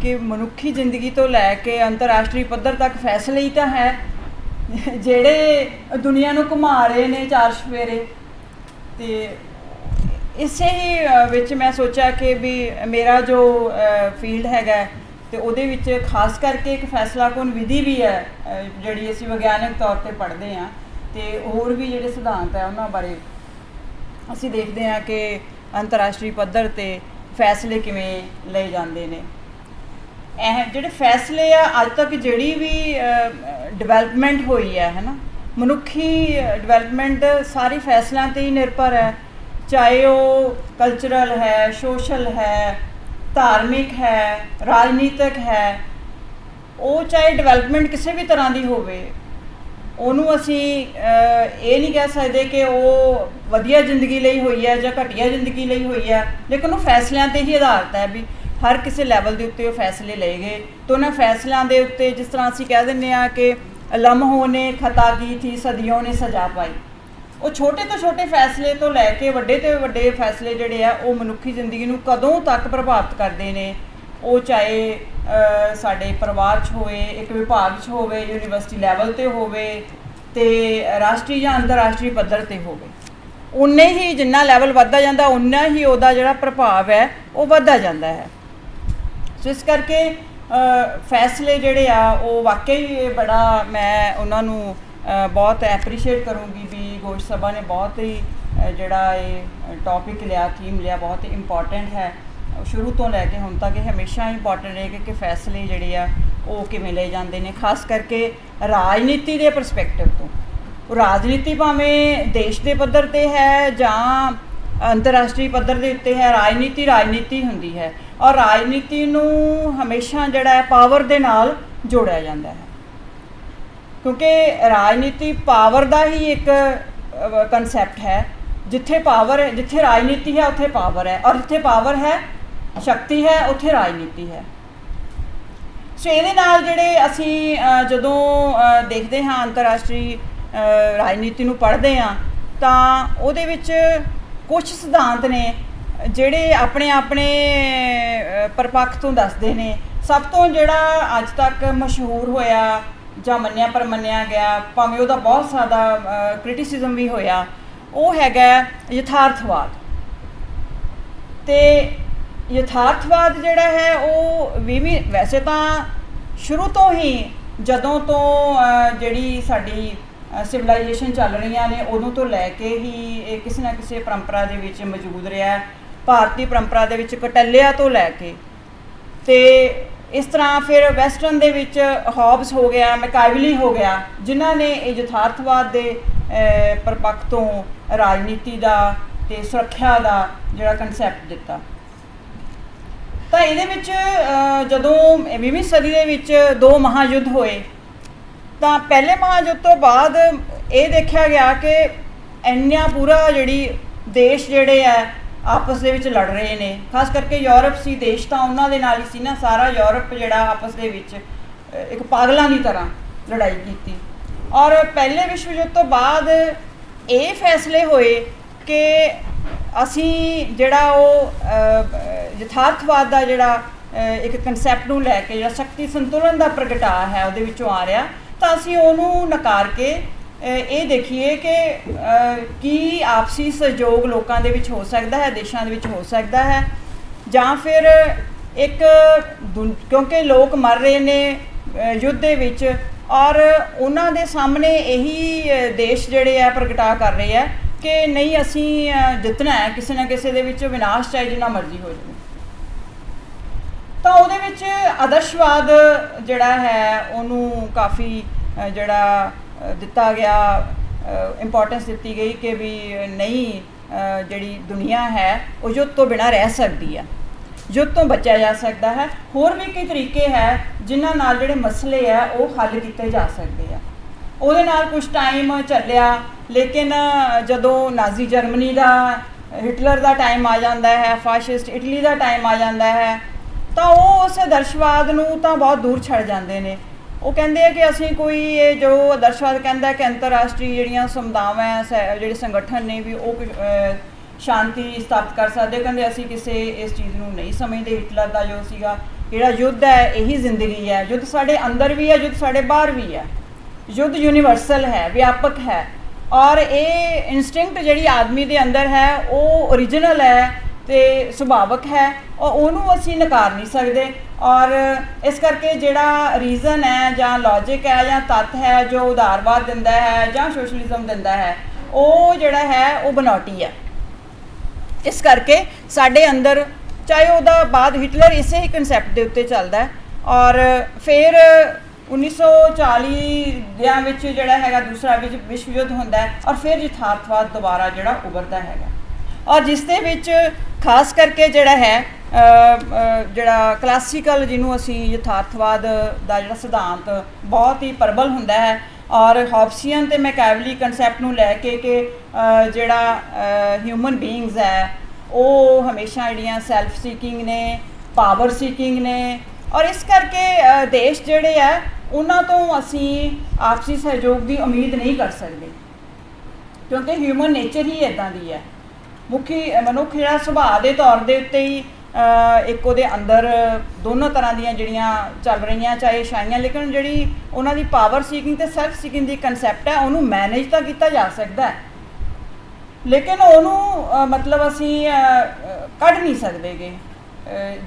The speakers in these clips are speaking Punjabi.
कि मनुखी जिंदगी तो लैके अंतरराष्ट्रीय पद्धर तक फैसले ही तो है ਜਿਹੜੇ ਦੁਨੀਆ ਨੂੰ ਘੁਮਾ ਰਹੇ ਨੇ ਚਾਰ ਚੁਫੇਰੇ। ਅਤੇ ਇਸੇ ਹੀ ਵਿੱਚ ਮੈਂ ਸੋਚਿਆ ਕਿ ਵੀ ਮੇਰਾ ਜੋ ਫੀਲਡ ਹੈਗਾ ਅਤੇ ਉਹਦੇ ਵਿੱਚ ਖਾਸ ਕਰਕੇ ਇੱਕ ਫੈਸਲਾਕੁਨ ਵਿਧੀ ਵੀ ਹੈ ਜਿਹੜੀ ਅਸੀਂ ਵਿਗਿਆਨਕ ਤੌਰ 'ਤੇ ਪੜ੍ਹਦੇ ਹਾਂ, ਅਤੇ ਹੋਰ ਵੀ ਜਿਹੜੇ ਸਿਧਾਂਤ ਹੈ ਉਹਨਾਂ ਬਾਰੇ ਅਸੀਂ ਦੇਖਦੇ ਹਾਂ ਕਿ ਅੰਤਰਰਾਸ਼ਟਰੀ ਪੱਧਰ 'ਤੇ ਫੈਸਲੇ ਕਿਵੇਂ ਲਏ ਜਾਂਦੇ ਨੇ। ਇਹ ਜਿਹੜੇ ਫੈਸਲੇ ਆ ਅੱਜ ਤੱਕ ਜਿਹੜੀ ਵੀ ਡਿਵੈਲਪਮੈਂਟ ਹੋਈ ਹੈ ਨਾ, ਮਨੁੱਖੀ ਡਿਵੈਲਪਮੈਂਟ ਸਾਰੀ ਫੈਸਲਿਆਂ 'ਤੇ ਹੀ ਨਿਰਭਰ ਹੈ, ਚਾਹੇ ਉਹ ਕਲਚਰਲ ਹੈ, ਸੋਸ਼ਲ ਹੈ, ਧਾਰਮਿਕ ਹੈ, ਰਾਜਨੀਤਿਕ ਹੈ। ਉਹ ਚਾਹੇ ਡਿਵੈਲਪਮੈਂਟ ਕਿਸੇ ਵੀ ਤਰ੍ਹਾਂ ਦੀ ਹੋਵੇ, ਉਹਨੂੰ ਅਸੀਂ ਇਹ ਨਹੀਂ ਕਹਿ ਸਕਦੇ ਕਿ ਉਹ ਵਧੀਆ ਜ਼ਿੰਦਗੀ ਲਈ ਹੋਈ ਹੈ ਜਾਂ ਘਟੀਆ ਜ਼ਿੰਦਗੀ ਲਈ ਹੋਈ ਹੈ, ਲੇਕਿਨ ਉਹ ਫੈਸਲਿਆਂ 'ਤੇ ਹੀ ਆਧਾਰਿਤ ਹੈ ਵੀ ਹਰ ਕਿਸੇ ਲੈਵਲ ਦੇ ਉੱਤੇ ਉਹ ਫੈਸਲੇ ਲਏ ਗਏ। ਅਤੇ ਉਹਨਾਂ ਫੈਸਲਿਆਂ ਦੇ ਉੱਤੇ ਜਿਸ ਤਰ੍ਹਾਂ ਅਸੀਂ ਕਹਿ ਦਿੰਦੇ ਹਾਂ ਕਿ ਲਮਹੋਂ ਨੇ ਖਤਾ ਕੀ ਥੀ ਸਦੀਆਂ ਨੇ ਸਜ਼ਾ ਪਾਈ, ਉਹ ਛੋਟੇ ਤੋਂ ਛੋਟੇ ਫੈਸਲੇ ਤੋਂ ਲੈ ਕੇ ਵੱਡੇ ਤੋਂ ਵੱਡੇ ਫੈਸਲੇ ਜਿਹੜੇ ਆ ਉਹ ਮਨੁੱਖੀ ਜ਼ਿੰਦਗੀ ਨੂੰ ਕਦੋਂ ਤੱਕ ਪ੍ਰਭਾਵਿਤ ਕਰਦੇ ਨੇ। ਉਹ ਚਾਹੇ ਸਾਡੇ ਪਰਿਵਾਰ 'ਚ ਹੋਵੇ, ਇੱਕ ਵਿਭਾਗ 'ਚ ਹੋਵੇ, ਯੂਨੀਵਰਸਿਟੀ ਲੈਵਲ 'ਤੇ ਹੋਵੇ, ਅਤੇ ਰਾਸ਼ਟਰੀ ਜਾਂ ਅੰਤਰਰਾਸ਼ਟਰੀ ਪੱਧਰ 'ਤੇ ਹੋਵੇ, ਉਨੇ ਹੀ ਜਿੰਨਾ ਲੈਵਲ ਵੱਧਦਾ ਜਾਂਦਾ ਉਨਾ ਹੀ ਉਹਦਾ ਜਿਹੜਾ ਪ੍ਰਭਾਵ ਹੈ ਉਹ ਵੱਧਦਾ ਜਾਂਦਾ ਹੈ। ਸੋ ਇਸ ਕਰਕੇ ਫੈਸਲੇ ਜਿਹੜੇ ਆ ਉਹ ਵਾਕਈ ਬੜਾ ਮੈਂ ਉਹਨਾਂ ਨੂੰ ਬਹੁਤ ਐਪਰੀਸ਼ੀਏਟ ਕਰੂੰਗੀ ਵੀ ਗੋਸ਼ ਸਭਾ ਨੇ ਬਹੁਤ ਹੀ ਜਿਹੜਾ ਇਹ ਟੌਪਿਕ ਲਿਆ, ਥੀਮ ਲਿਆ, ਬਹੁਤ ਹੀ ਇੰਪੋਰਟੈਂਟ ਹੈ। ਸ਼ੁਰੂ ਤੋਂ ਲੈ ਕੇ ਹੁਣ ਤੱਕ ਇਹ ਹਮੇਸ਼ਾ ਇੰਪੋਰਟੈਂਟ ਰਹੇ ਕਿ ਫੈਸਲੇ ਜਿਹੜੇ ਆ ਉਹ ਕਿਵੇਂ ਲਏ ਜਾਂਦੇ ਨੇ, ਖਾਸ ਕਰਕੇ ਰਾਜਨੀਤੀ ਦੇ ਪਰਸਪੈਕਟਿਵ ਤੋਂ। ਰਾਜਨੀਤੀ ਭਾਵੇਂ ਦੇਸ਼ ਦੇ ਪੱਧਰ 'ਤੇ ਹੈ ਜਾਂ ਅੰਤਰਰਾਸ਼ਟਰੀ ਪੱਧਰ ਦੇ ਉੱਤੇ ਹੈ, ਰਾਜਨੀਤੀ ਹੁੰਦੀ ਹੈ ਔਰ ਰਾਜਨੀਤੀ ਨੂੰ ਹਮੇਸ਼ਾ ਜਿਹੜਾ ਹੈ ਪਾਵਰ ਦੇ ਨਾਲ ਜੋੜਿਆ ਜਾਂਦਾ ਹੈ, ਕਿਉਂਕਿ ਰਾਜਨੀਤੀ ਪਾਵਰ ਦਾ ਹੀ ਇੱਕ ਕਨਸੈਪਟ ਹੈ। ਜਿੱਥੇ ਪਾਵਰ, ਜਿੱਥੇ ਰਾਜਨੀਤੀ ਹੈ ਉੱਥੇ ਪਾਵਰ ਹੈ, ਔਰ ਜਿੱਥੇ ਪਾਵਰ ਹੈ, ਸ਼ਕਤੀ ਹੈ, ਉੱਥੇ ਰਾਜਨੀਤੀ ਹੈ। ਸੋ ਇਹਦੇ ਨਾਲ ਜਿਹੜੇ ਅਸੀਂ ਜਦੋਂ ਦੇਖਦੇ ਹਾਂ ਅੰਤਰਰਾਸ਼ਟਰੀ ਰਾਜਨੀਤੀ ਨੂੰ ਪੜ੍ਹਦੇ ਹਾਂ ਤਾਂ ਉਹਦੇ ਵਿੱਚ ਕੁਛ ਸਿਧਾਂਤ ਨੇ ਜਿਹੜੇ ਆਪਣੇ ਆਪਣੇ ਪਰਪੱਖ ਤੋਂ ਦੱਸਦੇ ਨੇ। ਸਭ ਤੋਂ ਜਿਹੜਾ ਅੱਜ ਤੱਕ ਮਸ਼ਹੂਰ ਹੋਇਆ ਜਾਂ ਮੰਨਿਆ ਗਿਆ, ਭਾਵੇਂ ਉਹਦਾ ਬਹੁਤ ਜ਼ਿਆਦਾ ਕ੍ਰਿਟਿਸਿਜ਼ਮ ਵੀ ਹੋਇਆ, ਉਹ ਹੈਗਾ ਯਥਾਰਥਵਾਦ। ਅਤੇ ਯਥਾਰਥਵਾਦ ਜਿਹੜਾ ਹੈ ਉਹ ਵੀ ਵੈਸੇ ਤਾਂ ਸ਼ੁਰੂ ਤੋਂ ਹੀ ਜਦੋਂ ਤੋਂ ਜਿਹੜੀ ਸਾਡੀ ਸਿਵਲਾਈਜੇਸ਼ਨ ਚੱਲ ਰਹੀਆਂ ਨੇ ਉਦੋਂ ਤੋਂ ਲੈ ਕੇ ਹੀ ਇਹ ਕਿਸੇ ਨਾ ਕਿਸੇ ਪਰੰਪਰਾ ਦੇ ਵਿੱਚ ਮੌਜੂਦ ਰਿਹਾ। ਭਾਰਤੀ ਪਰੰਪਰਾ ਦੇ ਵਿੱਚ ਕਟੱਲਿਆ ਤੋਂ ਲੈ ਕੇ ਅਤੇ ਇਸ ਤਰ੍ਹਾਂ ਫਿਰ ਵੈਸਟਰਨ ਦੇ ਵਿੱਚ ਹੌਬਸ ਹੋ ਗਿਆ, ਮੈਕਾਵਲੀ ਹੋ ਗਿਆ, ਜਿਨ੍ਹਾਂ ਨੇ ਇਹ ਯਥਾਰਥਵਾਦ ਦੇ ਪਰਪੱਖ ਤੋਂ ਰਾਜਨੀਤੀ ਦਾ ਅਤੇ ਸੁਰੱਖਿਆ ਦਾ ਜਿਹੜਾ ਕਨਸੈਪਟ ਦਿੱਤਾ। ਤਾਂ ਇਹਦੇ ਵਿੱਚ ਜਦੋਂ 20ਵੀਂ ਸਦੀ ਦੇ ਵਿੱਚ 2 ਮਹਾਯੁੱਧ ਹੋਏ ਤਾਂ ਪਹਿਲੇ ਮਹਾਯੁੱਧ ਤੋਂ ਬਾਅਦ ਇਹ ਦੇਖਿਆ ਗਿਆ ਕਿ ਇੰਨਾ ਪੂਰਾ ਜਿਹੜੀ ਦੇਸ਼ ਜਿਹੜੇ ਹੈ ਆਪਸ ਦੇ ਵਿੱਚ ਲੜ ਰਹੇ ਨੇ। ਖਾਸ ਕਰਕੇ ਯੂਰਪ ਸੀ ਦੇਸ਼, ਤਾਂ ਉਹਨਾਂ ਦੇ ਨਾਲ ਹੀ ਸੀ ਨਾ, ਸਾਰਾ ਯੂਰਪ ਜਿਹੜਾ ਆਪਸ ਦੇ ਵਿੱਚ ਇੱਕ ਪਾਗਲਾਂ ਦੀ ਤਰ੍ਹਾਂ ਲੜਾਈ ਕੀਤੀ। ਔਰ ਪਹਿਲੇ ਵਿਸ਼ਵ ਯੁੱਧ ਤੋਂ ਬਾਅਦ ਇਹ ਫੈਸਲੇ ਹੋਏ ਕਿ ਅਸੀਂ ਜਿਹੜਾ ਉਹ ਯਥਾਰਥਵਾਦ ਦਾ ਜਿਹੜਾ ਇੱਕ ਕਨਸੈਪਟ ਨੂੰ ਲੈ ਕੇ ਜਿਹੜਾ ਸ਼ਕਤੀ ਸੰਤੁਲਨ ਦਾ ਪ੍ਰਗਟਾਅ ਹੈ ਉਹਦੇ ਵਿੱਚੋਂ ਆ ਰਿਹਾ, ਤਾਂ ਅਸੀਂ ਉਹਨੂੰ ਨਕਾਰ ਕੇ ਇਹ ਦੇਖੀਏ ਕਿ ਕੀ ਆਪਸੀ ਸਹਿਯੋਗ ਲੋਕਾਂ ਦੇ ਵਿੱਚ ਹੋ ਸਕਦਾ ਹੈ, ਦੇਸ਼ਾਂ ਦੇ ਵਿੱਚ ਹੋ ਸਕਦਾ ਹੈ, ਜਾਂ ਫਿਰ ਇੱਕ ਕਿਉਂਕਿ ਲੋਕ ਮਰ ਰਹੇ ਨੇ ਯੁੱਧ ਦੇ ਵਿੱਚ ਔਰ ਉਹਨਾਂ ਦੇ ਸਾਹਮਣੇ ਇਹੀ ਦੇਸ਼ ਜਿਹੜੇ ਆ ਪ੍ਰਗਟਾ ਕਰ ਰਹੇ ਆ ਕਿ ਨਹੀਂ ਅਸੀਂ ਜਿੱਤਣਾ ਹੈ, ਕਿਸੇ ਨਾ ਕਿਸੇ ਦੇ ਵਿੱਚ ਵਿਨਾਸ਼ ਚਾਹੇ ਜਿੰਨਾ ਮਰਜ਼ੀ ਹੋ ਜਾਵੇ। ਤਾਂ ਉਹਦੇ ਵਿੱਚ ਆਦਰਸ਼ਵਾਦ ਜਿਹੜਾ ਹੈ ਉਹਨੂੰ ਕਾਫੀ ਜਿਹੜਾ ਦਿੱਤਾ ਗਿਆ, ਇੰਪੋਰਟੈਂਸ ਦਿੱਤੀ ਗਈ ਕਿ ਵੀ ਨਹੀਂ ਜਿਹੜੀ ਦੁਨੀਆ ਹੈ ਉਹ ਯੁੱਧ ਤੋਂ ਬਿਨਾਂ ਰਹਿ ਸਕਦੀ ਹੈ, ਯੁੱਧ ਤੋਂ ਬਚਿਆ ਜਾ ਸਕਦਾ ਹੈ। ਹੋਰ ਵੀ ਕਈ ਤਰੀਕੇ ਹੈ ਜਿਨ੍ਹਾਂ ਨਾਲ ਜਿਹੜੇ ਮਸਲੇ ਆ ਉਹ ਹੱਲ ਕੀਤੇ ਜਾ ਸਕਦੇ ਆ। ਉਹਦੇ ਨਾਲ ਕੁਛ ਟਾਈਮ ਚੱਲਿਆ, ਲੇਕਿਨ ਜਦੋਂ ਨਾਜ਼ੀ ਜਰਮਨੀ ਦਾ, ਹਿਟਲਰ ਦਾ ਟਾਈਮ ਆ ਜਾਂਦਾ ਹੈ, ਫਾਸ਼ਿਸਟ ਇਟਲੀ ਦਾ ਟਾਈਮ ਆ ਜਾਂਦਾ ਹੈ, ਤਾਂ ਉਹ ਉਸ ਆਦਰਸ਼ਵਾਦ ਨੂੰ ਤਾਂ ਬਹੁਤ ਦੂਰ ਛੱਡ ਜਾਂਦੇ ਨੇ। ਉਹ ਕਹਿੰਦੇ ਆ ਕਿ ਅਸੀਂ ਕੋਈ ਇਹ ਜੋ ਆਦਰਸ਼ਵਾਦ ਕਹਿੰਦਾ ਕਿ ਅੰਤਰਰਾਸ਼ਟਰੀ ਜਿਹੜੀਆਂ ਸਮੁਦਾਵਾਂ ਜਿਹੜੇ ਸੰਗਠਨ ਨੇ ਵੀ ਉਹ ਸ਼ਾਂਤੀ ਸਥਾਪਿਤ ਕਰ ਸਕਦੇ। ਕਹਿੰਦੇ ਅਸੀਂ ਕਿਸੇ ਇਸ ਚੀਜ਼ ਨੂੰ ਨਹੀਂ ਸਮਝਦੇ। ਹਿਟਲਰ ਦਾ ਜੋ ਸੀਗਾ ਜਿਹੜਾ ਯੁੱਧ ਹੈ ਇਹੀ ਜ਼ਿੰਦਗੀ ਹੈ, ਯੁੱਧ ਸਾਡੇ ਅੰਦਰ ਵੀ ਹੈ, ਯੁੱਧ ਸਾਡੇ ਬਾਹਰ ਵੀ ਹੈ, ਯੁੱਧ ਯੂਨੀਵਰਸਲ ਹੈ, ਵਿਆਪਕ ਹੈ। ਔਰ ਇਹ ਇਨਸਟਿੰਕਟ ਜਿਹੜੀ ਆਦਮੀ ਦੇ ਅੰਦਰ ਹੈ ਉਹ ਓਰੀਜਨਲ ਹੈ ਅਤੇ ਸੁਭਾਵਕ ਹੈ, ਔਰ ਉਹਨੂੰ ਅਸੀਂ ਨਕਾਰ ਨਹੀਂ ਸਕਦੇ। ਔਰ ਇਸ ਕਰਕੇ ਜਿਹੜਾ ਰੀਜ਼ਨ ਹੈ ਜਾਂ ਲੌਜਿਕ ਹੈ ਜਾਂ ਤੱਤ ਹੈ ਜੋ ਉਦਾਰਵਾਦ ਦਿੰਦਾ ਹੈ ਜਾਂ ਸੋਸ਼ਲਿਜ਼ਮ ਦਿੰਦਾ ਹੈ, ਉਹ ਜਿਹੜਾ ਹੈ ਉਹ ਬਨਾਵਟੀ ਹੈ। ਇਸ ਕਰਕੇ ਸਾਡੇ ਅੰਦਰ, ਚਾਹੇ ਉਹਦਾ ਬਾਅਦ ਹਿਟਲਰ ਇਸੇ ਹੀ ਕਨਸੈਪਟ ਦੇ ਉੱਤੇ ਚੱਲਦਾ ਹੈ, ਔਰ ਫਿਰ 1940 ਦਿਆਂ ਵਿੱਚ ਜਿਹੜਾ ਹੈਗਾ ਦੂਸਰਾ ਵਿਸ਼ਵ ਯੁੱਧ ਹੁੰਦਾ ਹੈ, ਔਰ ਫਿਰ ਯਥਾਰਥਵਾਦ ਦੁਬਾਰਾ ਜਿਹੜਾ ਉਭਰਦਾ ਹੈਗਾ। ਔਰ ਜਿਸ ਦੇ ਵਿੱਚ ਖਾਸ ਕਰਕੇ ਜਿਹੜਾ ਹੈ ਜਿਹੜਾ ਕਲਾਸੀਕਲ, ਜਿਹਨੂੰ ਅਸੀਂ ਯਥਾਰਥਵਾਦ ਦਾ ਜਿਹੜਾ ਸਿਧਾਂਤ ਬਹੁਤ ਹੀ ਪ੍ਰਬਲ ਹੁੰਦਾ ਹੈ, ਔਰ ਹੌਬਸੀਅਨ ਅਤੇ ਮੈਕੈਵਲੀ ਕਨਸੈਪਟ ਨੂੰ ਲੈ ਕੇ ਕਿ ਜਿਹੜਾ ਹਿਊਮਨ ਬੀਇੰਗਸ ਹੈ ਉਹ ਹਮੇਸ਼ਾ ਜਿਹੜੀਆਂ ਸੈਲਫ ਸੀਕਿੰਗ ਨੇ, ਪਾਵਰ ਸੀਕਿੰਗ ਨੇ, ਔਰ ਇਸ ਕਰਕੇ ਦੇਸ਼ ਜਿਹੜੇ ਹੈ ਉਹਨਾਂ ਤੋਂ ਅਸੀਂ ਆਪਸੀ ਸਹਿਯੋਗ ਦੀ ਉਮੀਦ ਨਹੀਂ ਕਰ ਸਕਦੇ, ਕਿਉਂਕਿ ਹਿਊਮਨ ਨੇਚਰ ਹੀ ਇੱਦਾਂ ਦੀ ਹੈ। ਮਨੁੱਖ ਜਿਹੜਾ ਸੁਭਾਅ ਦੇ ਤੌਰ ਦੇ ਉੱਤੇ ਹੀ ਇੱਕ ਉਹਦੇ ਅੰਦਰ ਦੋਨੋਂ ਤਰ੍ਹਾਂ ਦੀਆਂ ਜਿਹੜੀਆਂ ਚੱਲ ਰਹੀਆਂ, ਚਾਹੇ ਛਾਈਆਂ, ਲੇਕਿਨ ਜਿਹੜੀ ਉਹਨਾਂ ਦੀ ਪਾਵਰ ਸੀਕਿੰਗ ਅਤੇ ਸੈਲਫ ਸੀਕਿੰਗ ਦੀ ਕਨਸੈਪਟ ਹੈ ਉਹਨੂੰ ਮੈਨੇਜ ਤਾਂ ਕੀਤਾ ਜਾ ਸਕਦਾ ਹੈ, ਲੇਕਿਨ ਉਹਨੂੰ ਮਤਲਬ ਅਸੀਂ ਕੱਢ ਨਹੀਂ ਸਕਦੇਗੇ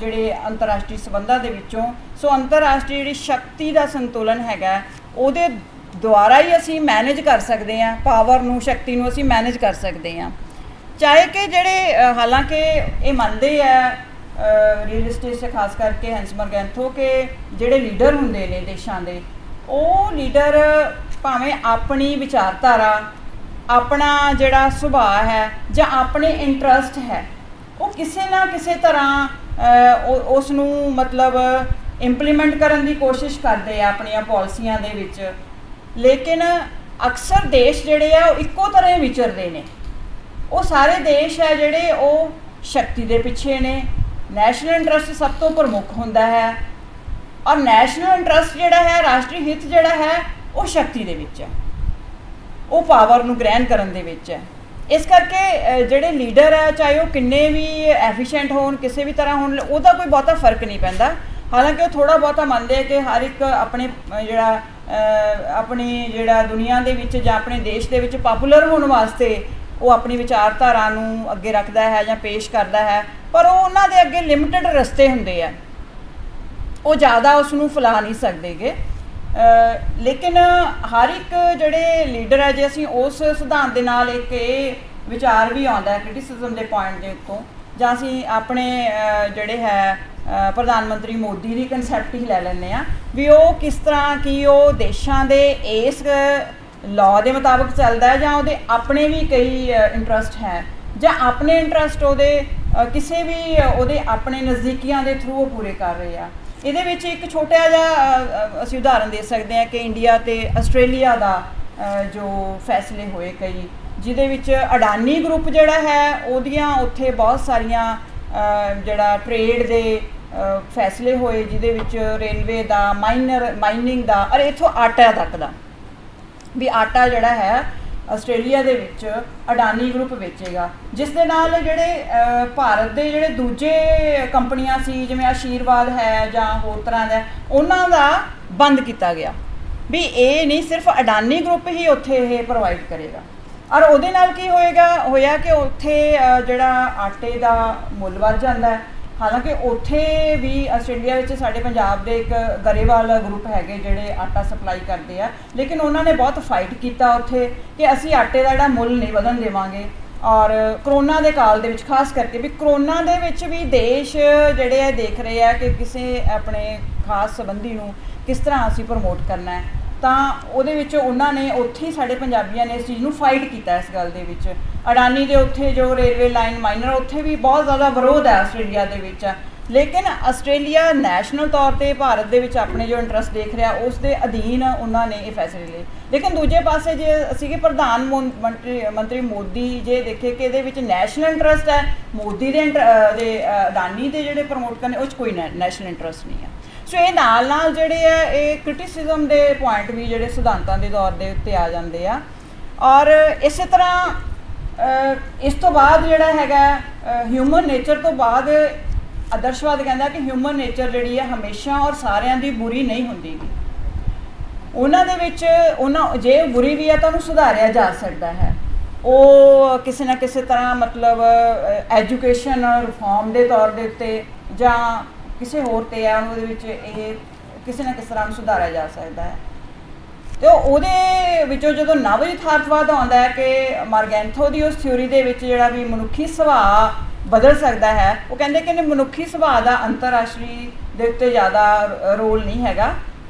ਜਿਹੜੇ ਅੰਤਰਰਾਸ਼ਟਰੀ ਸੰਬੰਧਾਂ ਦੇ ਵਿੱਚੋਂ। ਸੋ ਅੰਤਰਰਾਸ਼ਟਰੀ ਜਿਹੜੀ ਸ਼ਕਤੀ ਦਾ ਸੰਤੁਲਨ ਹੈਗਾ ਉਹਦੇ ਦੁਆਰਾ ਹੀ ਅਸੀਂ ਮੈਨੇਜ ਕਰ ਸਕਦੇ ਹਾਂ, ਪਾਵਰ ਨੂੰ, ਸ਼ਕਤੀ ਨੂੰ ਅਸੀਂ ਮੈਨੇਜ ਕਰ ਸਕਦੇ ਹਾਂ। ਚਾਹੇ ਕਿ ਜਿਹੜੇ ਹਾਲਾਂਕਿ ਇਹ ਮੰਨਦੇ ਆ ਰੀਅਲਿਸਟਿਸਟ ਖਾਸ ਕਰਕੇ ਹੈਂਸਬਰਗ ਐਂਥੋ ਕਿ ਜਿਹੜੇ ਲੀਡਰ ਹੁੰਦੇ ਨੇ ਦੇਸ਼ਾਂ ਦੇ, ਉਹ ਲੀਡਰ ਭਾਵੇਂ ਆਪਣੀ ਵਿਚਾਰਧਾਰਾ, ਆਪਣਾ ਜਿਹੜਾ ਸੁਭਾਅ ਹੈ ਜਾਂ ਆਪਣੇ ਇੰਟਰਸਟ ਹੈ, ਉਹ ਕਿਸੇ ਨਾ ਕਿਸੇ ਤਰ੍ਹਾਂ ਉਸ ਨੂੰ ਮਤਲਬ ਇੰਪਲੀਮੈਂਟ ਕਰਨ ਦੀ ਕੋਸ਼ਿਸ਼ ਕਰਦੇ ਆ ਆਪਣੀਆਂ ਪਾਲਿਸੀਆਂ ਦੇ ਵਿੱਚ, ਲੇਕਿਨ ਅਕਸਰ ਦੇਸ਼ ਜਿਹੜੇ ਆ ਉਹ ਇੱਕੋ ਤਰ੍ਹਾਂ ਹੀ ਵਿਚਰਦੇ ਨੇ। ਉਹ ਸਾਰੇ ਦੇਸ਼ ਹੈ ਜਿਹੜੇ ਉਹ ਸ਼ਕਤੀ ਦੇ ਪਿੱਛੇ ਨੇ, ਨੈਸ਼ਨਲ ਇੰਟਰਸਟ ਸਭ ਤੋਂ ਪ੍ਰਮੁੱਖ ਹੁੰਦਾ ਹੈ, ਔਰ ਨੈਸ਼ਨਲ ਇੰਟਰਸਟ ਜਿਹੜਾ ਹੈ, ਰਾਸ਼ਟਰੀ ਹਿੱਤ ਜਿਹੜਾ ਹੈ ਉਹ ਸ਼ਕਤੀ ਦੇ ਵਿੱਚ ਹੈ, ਉਹ ਪਾਵਰ ਨੂੰ ਗ੍ਰਹਿਣ ਕਰਨ ਦੇ ਵਿੱਚ ਹੈ। ਇਸ ਕਰਕੇ ਜਿਹੜੇ ਲੀਡਰ ਹੈ ਚਾਹੇ ਉਹ ਕਿੰਨੇ ਵੀ ਐਫੀਸ਼ੀਐਂਟ ਹੋਣ, ਕਿਸੇ ਵੀ ਤਰ੍ਹਾਂ ਹੋਣ, ਉਹਦਾ ਕੋਈ ਬਹੁਤਾ ਫਰਕ ਨਹੀਂ ਪੈਂਦਾ। ਹਾਲਾਂਕਿ ਉਹ ਥੋੜ੍ਹਾ ਬਹੁਤਾ ਮੰਨਦੇ ਆ ਕਿ ਹਰ ਇੱਕ ਆਪਣੇ ਜਿਹੜਾ ਦੁਨੀਆ ਦੇ ਵਿੱਚ ਜਾਂ ਆਪਣੇ ਦੇਸ਼ ਦੇ ਵਿੱਚ ਪਾਪੂਲਰ ਹੋਣ ਵਾਸਤੇ ਉਹ ਆਪਣੀ ਵਿਚਾਰਧਾਰਾ ਨੂੰ ਅੱਗੇ ਰੱਖਦਾ ਹੈ ਜਾਂ ਪੇਸ਼ ਕਰਦਾ ਹੈ, ਪਰ ਉਹ ਉਹਨਾਂ ਦੇ ਅੱਗੇ ਲਿਮਟਿਡ ਰਸਤੇ ਹੁੰਦੇ ਆ, ਉਹ ਜ਼ਿਆਦਾ ਉਸ ਨੂੰ ਫੈਲਾ ਨਹੀਂ ਸਕਦੇਗੇ। ਲੇਕਿਨ ਹਰ ਇੱਕ ਜਿਹੜੇ ਲੀਡਰ ਹੈ, ਜੇ ਅਸੀਂ ਉਸ ਸਿਧਾਂਤ ਦੇ ਨਾਲ ਇੱਕ ਇਹ ਵਿਚਾਰ ਵੀ ਆਉਂਦਾ ਹੈ ਕ੍ਰਿਟਿਸਿਜ਼ਮ ਦੇ ਪੁਆਇੰਟ ਦੇ ਉੱਤੋਂ, ਜਾਂ ਅਸੀਂ ਆਪਣੇ ਜਿਹੜੇ ਹੈ ਪ੍ਰਧਾਨ ਮੰਤਰੀ ਮੋਦੀ ਦੀ ਕਨਸੈਪਟ ਹੀ ਲੈ ਲੈਂਦੇ ਹਾਂ ਵੀ ਉਹ ਕਿਸ ਤਰ੍ਹਾਂ ਕਿ ਉਹ ਦੇਸ਼ਾਂ ਦੇ ਇਸ ਲਾਅ ਦੇ ਮੁਤਾਬਕ ਚੱਲਦਾ ਹੈ, ਜਾਂ ਉਹਦੇ ਆਪਣੇ ਵੀ ਕਈ ਇੰਟਰਸਟ ਹੈ, ਜਾਂ ਆਪਣੇ ਇੰਟਰਸਟ ਉਹਦੇ ਕਿਸੇ ਵੀ ਉਹਦੇ ਆਪਣੇ ਨਜ਼ਦੀਕੀਆਂ ਦੇ ਥਰੂ ਉਹ ਪੂਰੇ ਕਰ ਰਹੇ ਆ। ਇਹਦੇ ਵਿੱਚ ਇੱਕ ਛੋਟਾ ਜਿਹਾ ਅਸੀਂ ਉਦਾਹਰਨ ਦੇ ਸਕਦੇ ਹਾਂ ਕਿ ਇੰਡੀਆ ਅਤੇ ਆਸਟ੍ਰੇਲੀਆ ਦਾ ਜੋ ਫੈਸਲੇ ਹੋਏ ਕਈ, ਜਿਹਦੇ ਵਿੱਚ ਅਡਾਨੀ ਗਰੁੱਪ ਜਿਹੜਾ ਹੈ ਉਹਦੀਆਂ ਉੱਥੇ ਬਹੁਤ ਸਾਰੀਆਂ ਜਿਹੜਾ ਟਰੇਡ ਦੇ ਫੈਸਲੇ ਹੋਏ, ਜਿਹਦੇ ਵਿੱਚ ਰੇਲਵੇ ਦਾ, ਮਾਈਨਿੰਗ ਦਾ, ਔਰ ਇੱਥੋਂ ਆਟਾ ਤੱਕ ਦਾ, ਵੀ ਆਟਾ ਜਿਹੜਾ ਹੈ ਆਸਟ੍ਰੇਲੀਆ ਦੇ ਵਿੱਚ ਅਡਾਨੀ ਗਰੁੱਪ ਵੇਚੇਗਾ, ਜਿਸ ਦੇ ਨਾਲ ਜਿਹੜੇ ਭਾਰਤ ਦੇ ਜਿਹੜੇ ਦੂਜੇ ਕੰਪਨੀਆਂ ਸੀ ਜਿਵੇਂ ਆਸ਼ੀਰਵਾਦ ਹੈ ਜਾਂ ਹੋਰ ਤਰ੍ਹਾਂ ਦਾ, ਉਹਨਾਂ ਦਾ ਬੰਦ ਕੀਤਾ ਗਿਆ ਵੀ ਇਹ ਨਹੀਂ ਸਿਰਫ ਅਡਾਨੀ ਗਰੁੱਪ ਹੀ ਉੱਥੇ ਇਹ ਪ੍ਰੋਵਾਈਡ ਕਰੇਗਾ। ਔਰ ਉਹਦੇ ਨਾਲ ਕੀ ਹੋਇਆ ਕਿ ਉੱਥੇ ਜਿਹੜਾ ਆਟੇ ਦਾ ਮੁੱਲ ਵੱਧ ਜਾਂਦਾ ਹੈ। ਹਾਲਾਂਕਿ ਉੱਥੇ ਵੀ ਆਸਟ੍ਰੇਲੀਆ ਵਿੱਚ ਸਾਡੇ ਪੰਜਾਬ ਦੇ ਇੱਕ ਗਰੇਵਾਲ ਗਰੁੱਪ ਹੈਗੇ ਜਿਹੜੇ ਆਟਾ ਸਪਲਾਈ ਕਰਦੇ ਆ, ਲੇਕਿਨ ਉਹਨਾਂ ਨੇ ਬਹੁਤ ਫਾਈਟ ਕੀਤਾ ਉੱਥੇ ਕਿ ਅਸੀਂ ਆਟੇ ਦਾ ਜਿਹੜਾ ਮੁੱਲ ਨਹੀਂ ਵਧਣ ਦੇਵਾਂਗੇ। ਔਰ ਕਰੋਨਾ ਦੇ ਕਾਲ ਦੇ ਵਿੱਚ ਖਾਸ ਕਰਕੇ ਵੀ ਕਰੋਨਾ ਦੇ ਵਿੱਚ ਵੀ ਦੇਸ਼ ਜਿਹੜੇ ਆ ਦੇਖ ਰਹੇ ਆ ਕਿ ਕਿਸੇ ਆਪਣੇ ਖਾਸ ਸੰਬੰਧੀ ਨੂੰ ਕਿਸ ਤਰ੍ਹਾਂ ਅਸੀਂ ਪ੍ਰਮੋਟ ਕਰਨਾ ਹੈ, ਤਾਂ ਉਹਦੇ ਵਿੱਚ ਉਹਨਾਂ ਨੇ ਉੱਥੇ ਹੀ ਸਾਡੇ ਪੰਜਾਬੀਆਂ ਨੇ ਇਸ ਚੀਜ਼ ਨੂੰ ਫਾਈਟ ਕੀਤਾ। ਇਸ ਗੱਲ ਦੇ ਵਿੱਚ ਅਡਾਨੀ ਦੇ ਉੱਥੇ ਜੋ ਰੇਲਵੇ ਲਾਈਨ ਮਾਈਨਰ, ਉੱਥੇ ਵੀ ਬਹੁਤ ਜ਼ਿਆਦਾ ਵਿਰੋਧ ਹੈ ਆਸਟ੍ਰੇਲੀਆ ਦੇ ਵਿੱਚ, ਲੇਕਿਨ ਆਸਟ੍ਰੇਲੀਆ ਨੈਸ਼ਨਲ ਤੌਰ 'ਤੇ ਭਾਰਤ ਦੇ ਵਿੱਚ ਆਪਣੇ ਜੋ ਇੰਟਰਸਟ ਦੇਖ ਰਿਹਾ ਉਸ ਦੇ ਅਧੀਨ ਉਹਨਾਂ ਨੇ ਇਹ ਫੈਸਲੇ ਲਏ। ਲੇਕਿਨ ਦੂਜੇ ਪਾਸੇ ਜੇ ਅਸੀਂ ਕਿ ਪ੍ਰਧਾਨ ਮੰਤਰੀ ਮੋਦੀ ਜੇ ਦੇਖੇ ਕਿ ਇਹਦੇ ਵਿੱਚ ਨੈਸ਼ਨਲ ਇੰਟਰਸਟ ਹੈ, ਮੋਦੀ ਦੇ ਅਡਾਨੀ ਦੇ ਜਿਹੜੇ ਪ੍ਰਮੋਟ ਕਰਨੇ ਉਹ 'ਚ ਕੋਈ ਨੈਸ਼ਨਲ ਇੰਟਰਸਟ ਨਹੀਂ ਹੈ। ਸੋ ਇਹ ਨਾਲ ਜਿਹੜੇ ਆ ਇਹ ਕ੍ਰਿਟਿਸਿਜ਼ਮ ਦੇ ਪੁਆਇੰਟ ਵੀ ਜਿਹੜੇ ਸਿਧਾਂਤਾਂ ਦੇ ਦੌਰ ਦੇ ਉੱਤੇ ਆ ਜਾਂਦੇ ਆ। ਔਰ ਇਸੇ ਤਰ੍ਹਾਂ ਇਸ ਤੋਂ ਬਾਅਦ ਜਿਹੜਾ ਹੈਗਾ ਹਿਊਮਨ ਨੇਚਰ ਤੋਂ ਬਾਅਦ ਆਦਰਸ਼ਵਾਦ ਕਹਿੰਦਾ ਕਿ ਹਿਊਮਨ ਨੇਚਰ ਜਿਹੜੀ ਹੈ ਹਮੇਸ਼ਾ ਔਰ ਸਾਰਿਆਂ ਦੀ ਬੁਰੀ ਨਹੀਂ ਹੁੰਦੀ ਗੀ। ਉਹਨਾਂ ਦੇ ਵਿੱਚ ਜੇ ਬੁਰੀ ਵੀ ਹੈ ਤਾਂ ਉਹਨੂੰ ਸੁਧਾਰਿਆ ਜਾ ਸਕਦਾ ਹੈ। ਉਹ ਕਿਸੇ ਨਾ ਕਿਸੇ ਤਰ੍ਹਾਂ ਮਤਲਬ ਐਜੂਕੇਸ਼ਨ ਰਿਫੋਰਮ ਦੇ ਤੌਰ ਦੇ ਉੱਤੇ ਜਾਂ ਕਿਸੇ ਹੋਰ 'ਤੇ ਆ ਉਹਦੇ ਵਿੱਚ ਇਹ ਕਿਸੇ ਨਾ ਕਿਸੇ ਤਰ੍ਹਾਂ ਸੁਧਾਰਿਆ ਜਾ ਸਕਦਾ ਹੈ। ਅਤੇ ਉਹਦੇ ਵਿੱਚੋਂ ਜਦੋਂ ਨਵ ਯਥਾਰਥਵਾਦ ਆਉਂਦਾ ਹੈ ਕਿ ਮਾਰਗੈਂਥੋ ਦੀ ਉਸ ਥਿਊਰੀ ਦੇ ਵਿੱਚ ਜਿਹੜਾ ਵੀ ਮਨੁੱਖੀ ਸੁਭਾਅ ਬਦਲ ਸਕਦਾ ਹੈ, ਉਹ ਕਹਿੰਦੇ ਕਿ ਮਨੁੱਖੀ ਸੁਭਾਅ ਦਾ ਅੰਤਰਰਾਸ਼ਟਰੀ ਦੇ ਉੱਤੇ ਜ਼ਿਆਦਾ ਰੋਲ ਨਹੀਂ ਹੈਗਾ।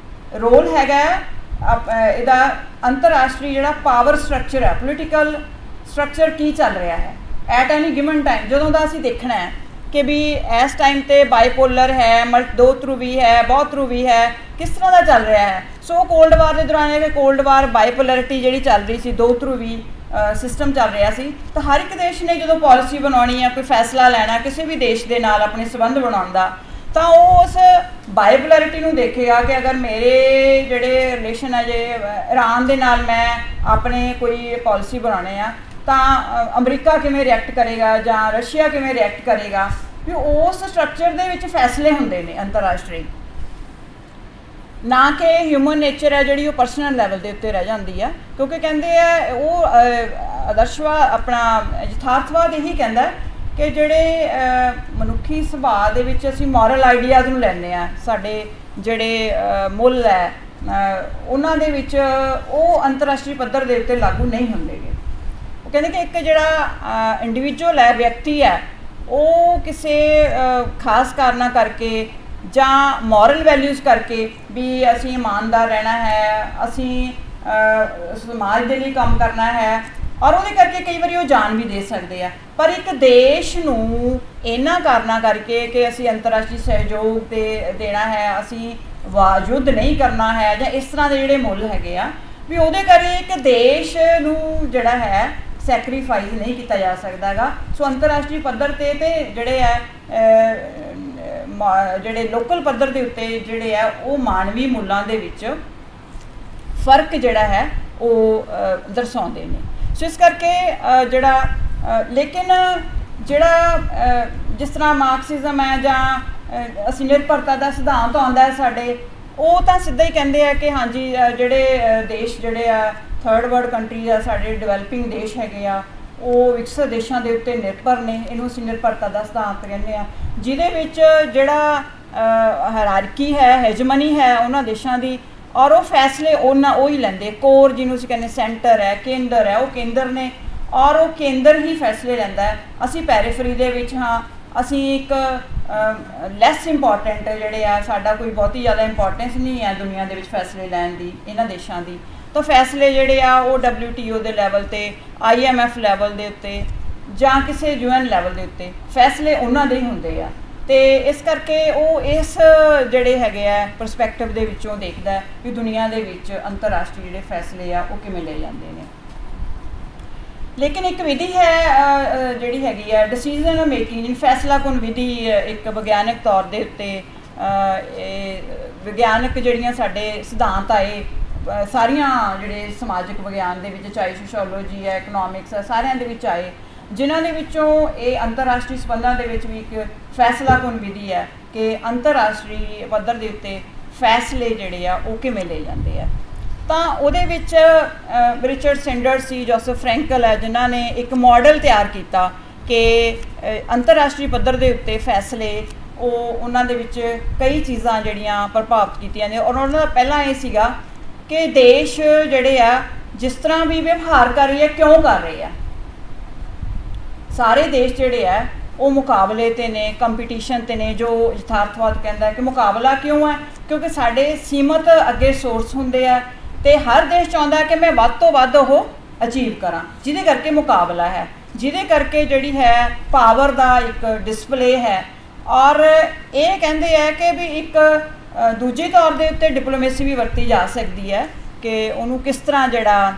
ਰੋਲ ਹੈਗਾ ਇਹਦਾ ਅੰਤਰਰਾਸ਼ਟਰੀ ਜਿਹੜਾ ਪਾਵਰ ਸਟਰਕਚਰ ਹੈ, ਪੋਲੀਟੀਕਲ ਸਟਰਕਚਰ ਕੀ ਚੱਲ ਰਿਹਾ ਹੈ ਐਟ ਐਨੀ ਗਿਵਨ ਟਾਈਮ। ਜਦੋਂ ਦਾ ਅਸੀਂ ਦੇਖਣਾ ਹੈ ਕਿ ਵੀ ਇਸ ਟਾਈਮ 'ਤੇ ਬਾਈਪੋਲਰ ਹੈ, ਦੋ ਧਰੁਵੀ ਹੈ, ਬਹੁਤ ਧਰੁਵੀ ਹੈ, ਕਿਸ ਤਰ੍ਹਾਂ ਦਾ ਚੱਲ ਰਿਹਾ ਹੈ। ਸੋ ਕੋਲਡ ਵਾਰ ਦੇ ਦੌਰਾਨ ਇਹ ਕਿ ਕੋਲਡ ਵਾਰ ਬਾਈਪੋਲਰਿਟੀ ਜਿਹੜੀ ਚੱਲ ਰਹੀ ਸੀ, ਦੋ ਧਰੁਵੀ ਸਿਸਟਮ ਚੱਲ ਰਿਹਾ ਸੀ, ਤਾਂ ਹਰ ਇੱਕ ਦੇਸ਼ ਨੇ ਜਦੋਂ ਪੋਲਿਸੀ ਬਣਾਉਣੀ ਹੈ, ਕੋਈ ਫੈਸਲਾ ਲੈਣਾ ਕਿਸੇ ਵੀ ਦੇਸ਼ ਦੇ ਨਾਲ ਆਪਣੇ ਸੰਬੰਧ ਬਣਾਉਣ ਦਾ, ਤਾਂ ਉਹ ਉਸ ਬਾਈਪੋਲਰਿਟੀ ਨੂੰ ਦੇਖੇਗਾ ਕਿ ਅਗਰ ਮੇਰੇ ਜਿਹੜੇ ਰਿਲੇਸ਼ਨ ਹੈ ਜੇ ਇਰਾਨ ਦੇ ਨਾਲ ਮੈਂ ਆਪਣੇ ਕੋਈ ਪਾਲਿਸੀ ਬਣਾਉਣੇ ਆ ਤਾਂ ਅਮਰੀਕਾ ਕਿਵੇਂ ਰਿਐਕਟ ਕਰੇਗਾ ਜਾਂ ਰਸ਼ੀਆ ਕਿਵੇਂ ਰਿਐਕਟ ਕਰੇਗਾ। ਵੀ ਉਸ ਸਟਰਕਚਰ ਦੇ ਵਿੱਚ ਫੈਸਲੇ ਹੁੰਦੇ ਨੇ ਅੰਤਰਰਾਸ਼ਟਰੀ, ਨਾ ਕਿ ਹਿਊਮਨ ਨੇਚਰ ਹੈ ਜਿਹੜੀ ਉਹ ਪਰਸਨਲ ਲੈਵਲ ਦੇ ਉੱਤੇ ਰਹਿ ਜਾਂਦੀ ਹੈ। ਕਿਉਂਕਿ ਕਹਿੰਦੇ ਆ ਉਹ ਆਦਰਸ਼ਵਾਦ ਆਪਣਾ ਯਥਾਰਥਵਾਦ ਇਹੀ ਕਹਿੰਦਾ ਕਿ ਜਿਹੜੇ ਮਨੁੱਖੀ ਸੁਭਾਅ ਦੇ ਵਿੱਚ ਅਸੀਂ ਮੋਰਲ ਆਈਡੀਆਜ਼ ਨੂੰ ਲੈਂਦੇ ਹਾਂ, ਸਾਡੇ ਜਿਹੜੇ ਮੁੱਲ ਹੈ ਉਹਨਾਂ ਦੇ ਵਿੱਚ ਉਹ ਅੰਤਰਰਾਸ਼ਟਰੀ ਪੱਧਰ ਦੇ ਉੱਤੇ ਲਾਗੂ ਨਹੀਂ ਹੁੰਦੇ ਗੇ। ਉਹ ਕਹਿੰਦੇ ਕਿ ਇੱਕ ਜਿਹੜਾ ਇੰਡੀਵਿਜੂਅਲ ਹੈ, ਵਿਅਕਤੀ ਹੈ, ਉਹ ਕਿਸੇ ਖਾਸ ਕਾਰਨਾਂ ਕਰਕੇ ਜਾਂ ਮੋਰਲ ਵੈਲਿਊਜ਼ ਕਰਕੇ ਵੀ ਅਸੀਂ ਇਮਾਨਦਾਰ ਰਹਿਣਾ ਹੈ, ਅਸੀਂ ਸਮਾਜ ਦੇ ਲਈ ਕੰਮ ਕਰਨਾ ਹੈ, ਔਰ ਉਹਦੇ ਕਰਕੇ ਕਈ ਵਾਰੀ ਉਹ ਜਾਨ ਵੀ ਦੇ ਸਕਦੇ ਆ। ਪਰ ਇੱਕ ਦੇਸ਼ ਨੂੰ ਇਹਨਾਂ ਕਾਰਨਾਂ ਕਰਕੇ ਕਿ ਅਸੀਂ ਅੰਤਰਰਾਸ਼ਟਰੀ ਸਹਿਯੋਗ ਤੇ ਦੇਣਾ ਹੈ, ਅਸੀਂ ਯੁੱਧ ਨਹੀਂ ਕਰਨਾ ਹੈ, ਜਾਂ ਇਸ ਤਰ੍ਹਾਂ ਦੇ ਜਿਹੜੇ ਮੁੱਲ ਹੈਗੇ ਆ, ਵੀ ਉਹਦੇ ਕਰਕੇ ਇੱਕ ਦੇਸ਼ ਨੂੰ ਜਿਹੜਾ ਹੈ ਸੈਕਰੀਫਾਈਸ ਨਹੀਂ ਕੀਤਾ ਜਾ ਸਕਦਾ ਗਾ। ਸੋ ਅੰਤਰਰਾਸ਼ਟਰੀ ਪੱਧਰ 'ਤੇ ਜਿਹੜੇ ਹੈ ਜਿਹੜੇ ਲੋਕਲ ਪੱਧਰ ਦੇ ਉੱਤੇ ਜਿਹੜੇ ਆ ਉਹ ਮਾਨਵੀ ਮੁੱਲਾਂ ਦੇ ਵਿੱਚ ਫਰਕ ਜਿਹੜਾ ਹੈ ਉਹ ਦਰਸਾਉਂਦੇ ਨੇ। ਸੋ ਇਸ ਕਰਕੇ ਜਿਹੜਾ ਲੇਕਿਨ ਜਿਹੜਾ ਜਿਸ ਤਰ੍ਹਾਂ ਮਾਰਕਸਿਜ਼ਮ ਹੈ ਜਾਂ ਅਸੀਂ ਨਿਰਭਰਤਾ ਦਾ ਸਿਧਾਂਤ ਆਉਂਦਾ ਹੈ ਸਾਡੇ, ਉਹ ਤਾਂ ਸਿੱਧਾ ਹੀ ਕਹਿੰਦੇ ਆ ਕਿ ਹਾਂਜੀ ਜਿਹੜੇ ਦੇਸ਼ ਜਿਹੜੇ ਆ ਥਰਡ ਵਰਲਡ ਕੰਟਰੀਜ਼ ਆ, ਸਾਡੇ ਡਿਵੈਲਪਿੰਗ ਦੇਸ਼ ਹੈਗੇ ਆ, ਉਹ ਵਿਕਸਿਤ ਦੇਸ਼ਾਂ ਦੇ ਉੱਤੇ ਨਿਰਭਰ ਨੇ। ਇਹਨੂੰ ਅਸੀਂ ਨਿਰਭਰਤਾ ਦਾ ਸਿਧਾਂਤ ਕਹਿੰਦੇ ਆ, ਜਿਹਦੇ ਵਿੱਚ ਜਿਹੜਾ ਹਾਇਰਾਰਕੀ ਹੈ, ਹੈਜਮਨੀ ਹੈ ਉਹਨਾਂ ਦੇਸ਼ਾਂ ਦੀ, ਔਰ ਉਹ ਫੈਸਲੇ ਉਹ ਹੀ ਲੈਂਦੇ। ਕੋਰ ਜਿਹਨੂੰ ਅਸੀਂ ਕਹਿੰਦੇ ਸੈਂਟਰ ਹੈ, ਕੇਂਦਰ ਹੈ, ਉਹ ਕੇਂਦਰ ਨੇ, ਔਰ ਉਹ ਕੇਂਦਰ ਹੀ ਫੈਸਲੇ ਲੈਂਦਾ ਹੈ। ਅਸੀਂ ਪੈਰੀਫਰੀ ਦੇ ਵਿੱਚ ਹਾਂ, ਅਸੀਂ ਇੱਕ ਲੈਸ ਇੰਪੋਰਟੈਂਟ ਜਿਹੜੇ ਆ, ਸਾਡਾ ਕੋਈ ਬਹੁਤੀ ਜ਼ਿਆਦਾ ਇੰਪੋਰਟੈਂਸ ਨਹੀਂ ਹੈ ਦੁਨੀਆ ਦੇ ਵਿੱਚ ਫੈਸਲੇ ਲੈਣ ਦੀ ਇਹਨਾਂ ਦੇਸ਼ਾਂ ਦੀ। ਤਾਂ ਫੈਸਲੇ ਜਿਹੜੇ ਆ ਉਹ WTO ਦੇ ਲੈਵਲ 'ਤੇ, IMF ਲੈਵਲ ਦੇ ਉੱਤੇ ਜਾਂ ਕਿਸੇ UN ਲੈਵਲ ਦੇ ਉੱਤੇ ਫੈਸਲੇ ਉਹਨਾਂ ਦੇ ਹੀ ਹੁੰਦੇ ਆ। ਅਤੇ ਇਸ ਕਰਕੇ ਉਹ ਇਸ ਜਿਹੜੇ ਹੈਗੇ ਆ ਪਰਸਪੈਕਟਿਵ ਦੇ ਵਿੱਚੋਂ ਦੇਖਦਾ ਵੀ ਦੁਨੀਆ ਦੇ ਵਿੱਚ ਅੰਤਰਰਾਸ਼ਟਰੀ ਜਿਹੜੇ ਫੈਸਲੇ ਆ ਉਹ ਕਿਵੇਂ ਲਏ ਜਾਂਦੇ ਨੇ। ਲੇਕਿਨ ਇੱਕ ਵਿਧੀ ਹੈ ਜਿਹੜੀ ਹੈਗੀ ਆ ਡਿਸੀਜ਼ਨ ਮੇਕਿੰਗ, ਫੈਸਲਾਕੁਨ ਵਿਧੀ, ਇੱਕ ਵਿਗਿਆਨਕ ਤੌਰ ਦੇ ਉੱਤੇ ਵਿਗਿਆਨਕ ਜਿਹੜੀਆਂ ਸਾਡੇ ਸਿਧਾਂਤ ਆਏ ਸਾਰੀਆਂ ਜਿਹੜੇ ਸਮਾਜਿਕ ਵਿਗਿਆਨ ਦੇ ਵਿੱਚ, ਚਾਹੇ ਸੋਸ਼ੋਲੋਜੀ ਹੈ, ਇਕਨੋਮਿਕਸ ਹੈ, ਸਾਰਿਆਂ ਦੇ ਵਿੱਚ ਆਏ, ਜਿਨ੍ਹਾਂ ਦੇ ਵਿੱਚੋਂ ਇਹ ਅੰਤਰਰਾਸ਼ਟਰੀ ਸੰਬੰਧਾਂ ਦੇ ਵਿੱਚ ਵੀ ਇੱਕ ਫੈਸਲਾਕੁਨ ਵਿਧੀ ਹੈ ਕਿ ਅੰਤਰਰਾਸ਼ਟਰੀ ਪੱਧਰ ਦੇ ਉੱਤੇ ਫੈਸਲੇ ਜਿਹੜੇ ਆ ਉਹ ਕਿਵੇਂ ਲਏ ਜਾਂਦੇ ਆ। ਤਾਂ ਉਹਦੇ ਵਿੱਚ ਰਿਚਰਡ ਸੈਂਡਰਸ ਸੀ, ਜੋਸਫ ਫਰੈਂਕਲ ਹੈ, ਜਿਨ੍ਹਾਂ ਨੇ ਇੱਕ ਮਾਡਲ ਤਿਆਰ ਕੀਤਾ ਕਿ ਅੰਤਰਰਾਸ਼ਟਰੀ ਪੱਧਰ ਦੇ ਉੱਤੇ ਫੈਸਲੇ ਉਹਨਾਂ ਦੇ ਵਿੱਚ ਕਈ ਚੀਜ਼ਾਂ ਜਿਹੜੀਆਂ ਪ੍ਰਭਾਵਿਤ ਕੀਤੀਆਂ ਨੇ। ਔਰ ਉਹਨਾਂ ਦਾ ਪਹਿਲਾਂ ਇਹ ਸੀਗਾ ਕਿ ਦੇਸ਼ ਜਿਹੜੇ ਆ ਜਿਸ ਤਰ੍ਹਾਂ ਵੀ ਵਿਵਹਾਰ ਕਰ ਰਹੇ ਆ, ਕਿਉਂ ਕਰ ਰਹੇ ਆ। ਸਾਰੇ ਦੇਸ਼ ਜਿਹੜੇ ਆ ਉਹ ਮੁਕਾਬਲੇ 'ਤੇ ਨੇ, ਕੰਪੀਟੀਸ਼ਨ 'ਤੇ ਨੇ। ਜੋ ਯਥਾਰਥਵਾਦ ਕਹਿੰਦਾ ਕਿ ਮੁਕਾਬਲਾ ਕਿਉਂ ਹੈ, ਕਿਉਂਕਿ ਸਾਡੇ ਸੀਮਤ ਅੱਗੇ ਸੋਰਸ ਹੁੰਦੇ ਆ ਅਤੇ ਹਰ ਦੇਸ਼ ਚਾਹੁੰਦਾ ਕਿ ਮੈਂ ਵੱਧ ਤੋਂ ਵੱਧ ਉਹ ਅਚੀਵ ਕਰਾਂ, ਜਿਹਦੇ ਕਰਕੇ ਮੁਕਾਬਲਾ ਹੈ, ਜਿਹਦੇ ਕਰਕੇ ਜਿਹੜੀ ਹੈ ਪਾਵਰ ਦਾ ਇੱਕ ਡਿਸਪਲੇ ਹੈ। ਔਰ ਇਹ ਕਹਿੰਦੇ ਆ ਕਿ ਵੀ ਇੱਕ ਦੂਜੇ ਤੌਰ ਦੇ ਉੱਤੇ ਡਿਪਲੋਮੇਸੀ ਵੀ ਵਰਤੀ ਜਾ ਸਕਦੀ ਹੈ ਕਿ ਉਹਨੂੰ ਕਿਸ ਤਰ੍ਹਾਂ ਜਿਹੜਾ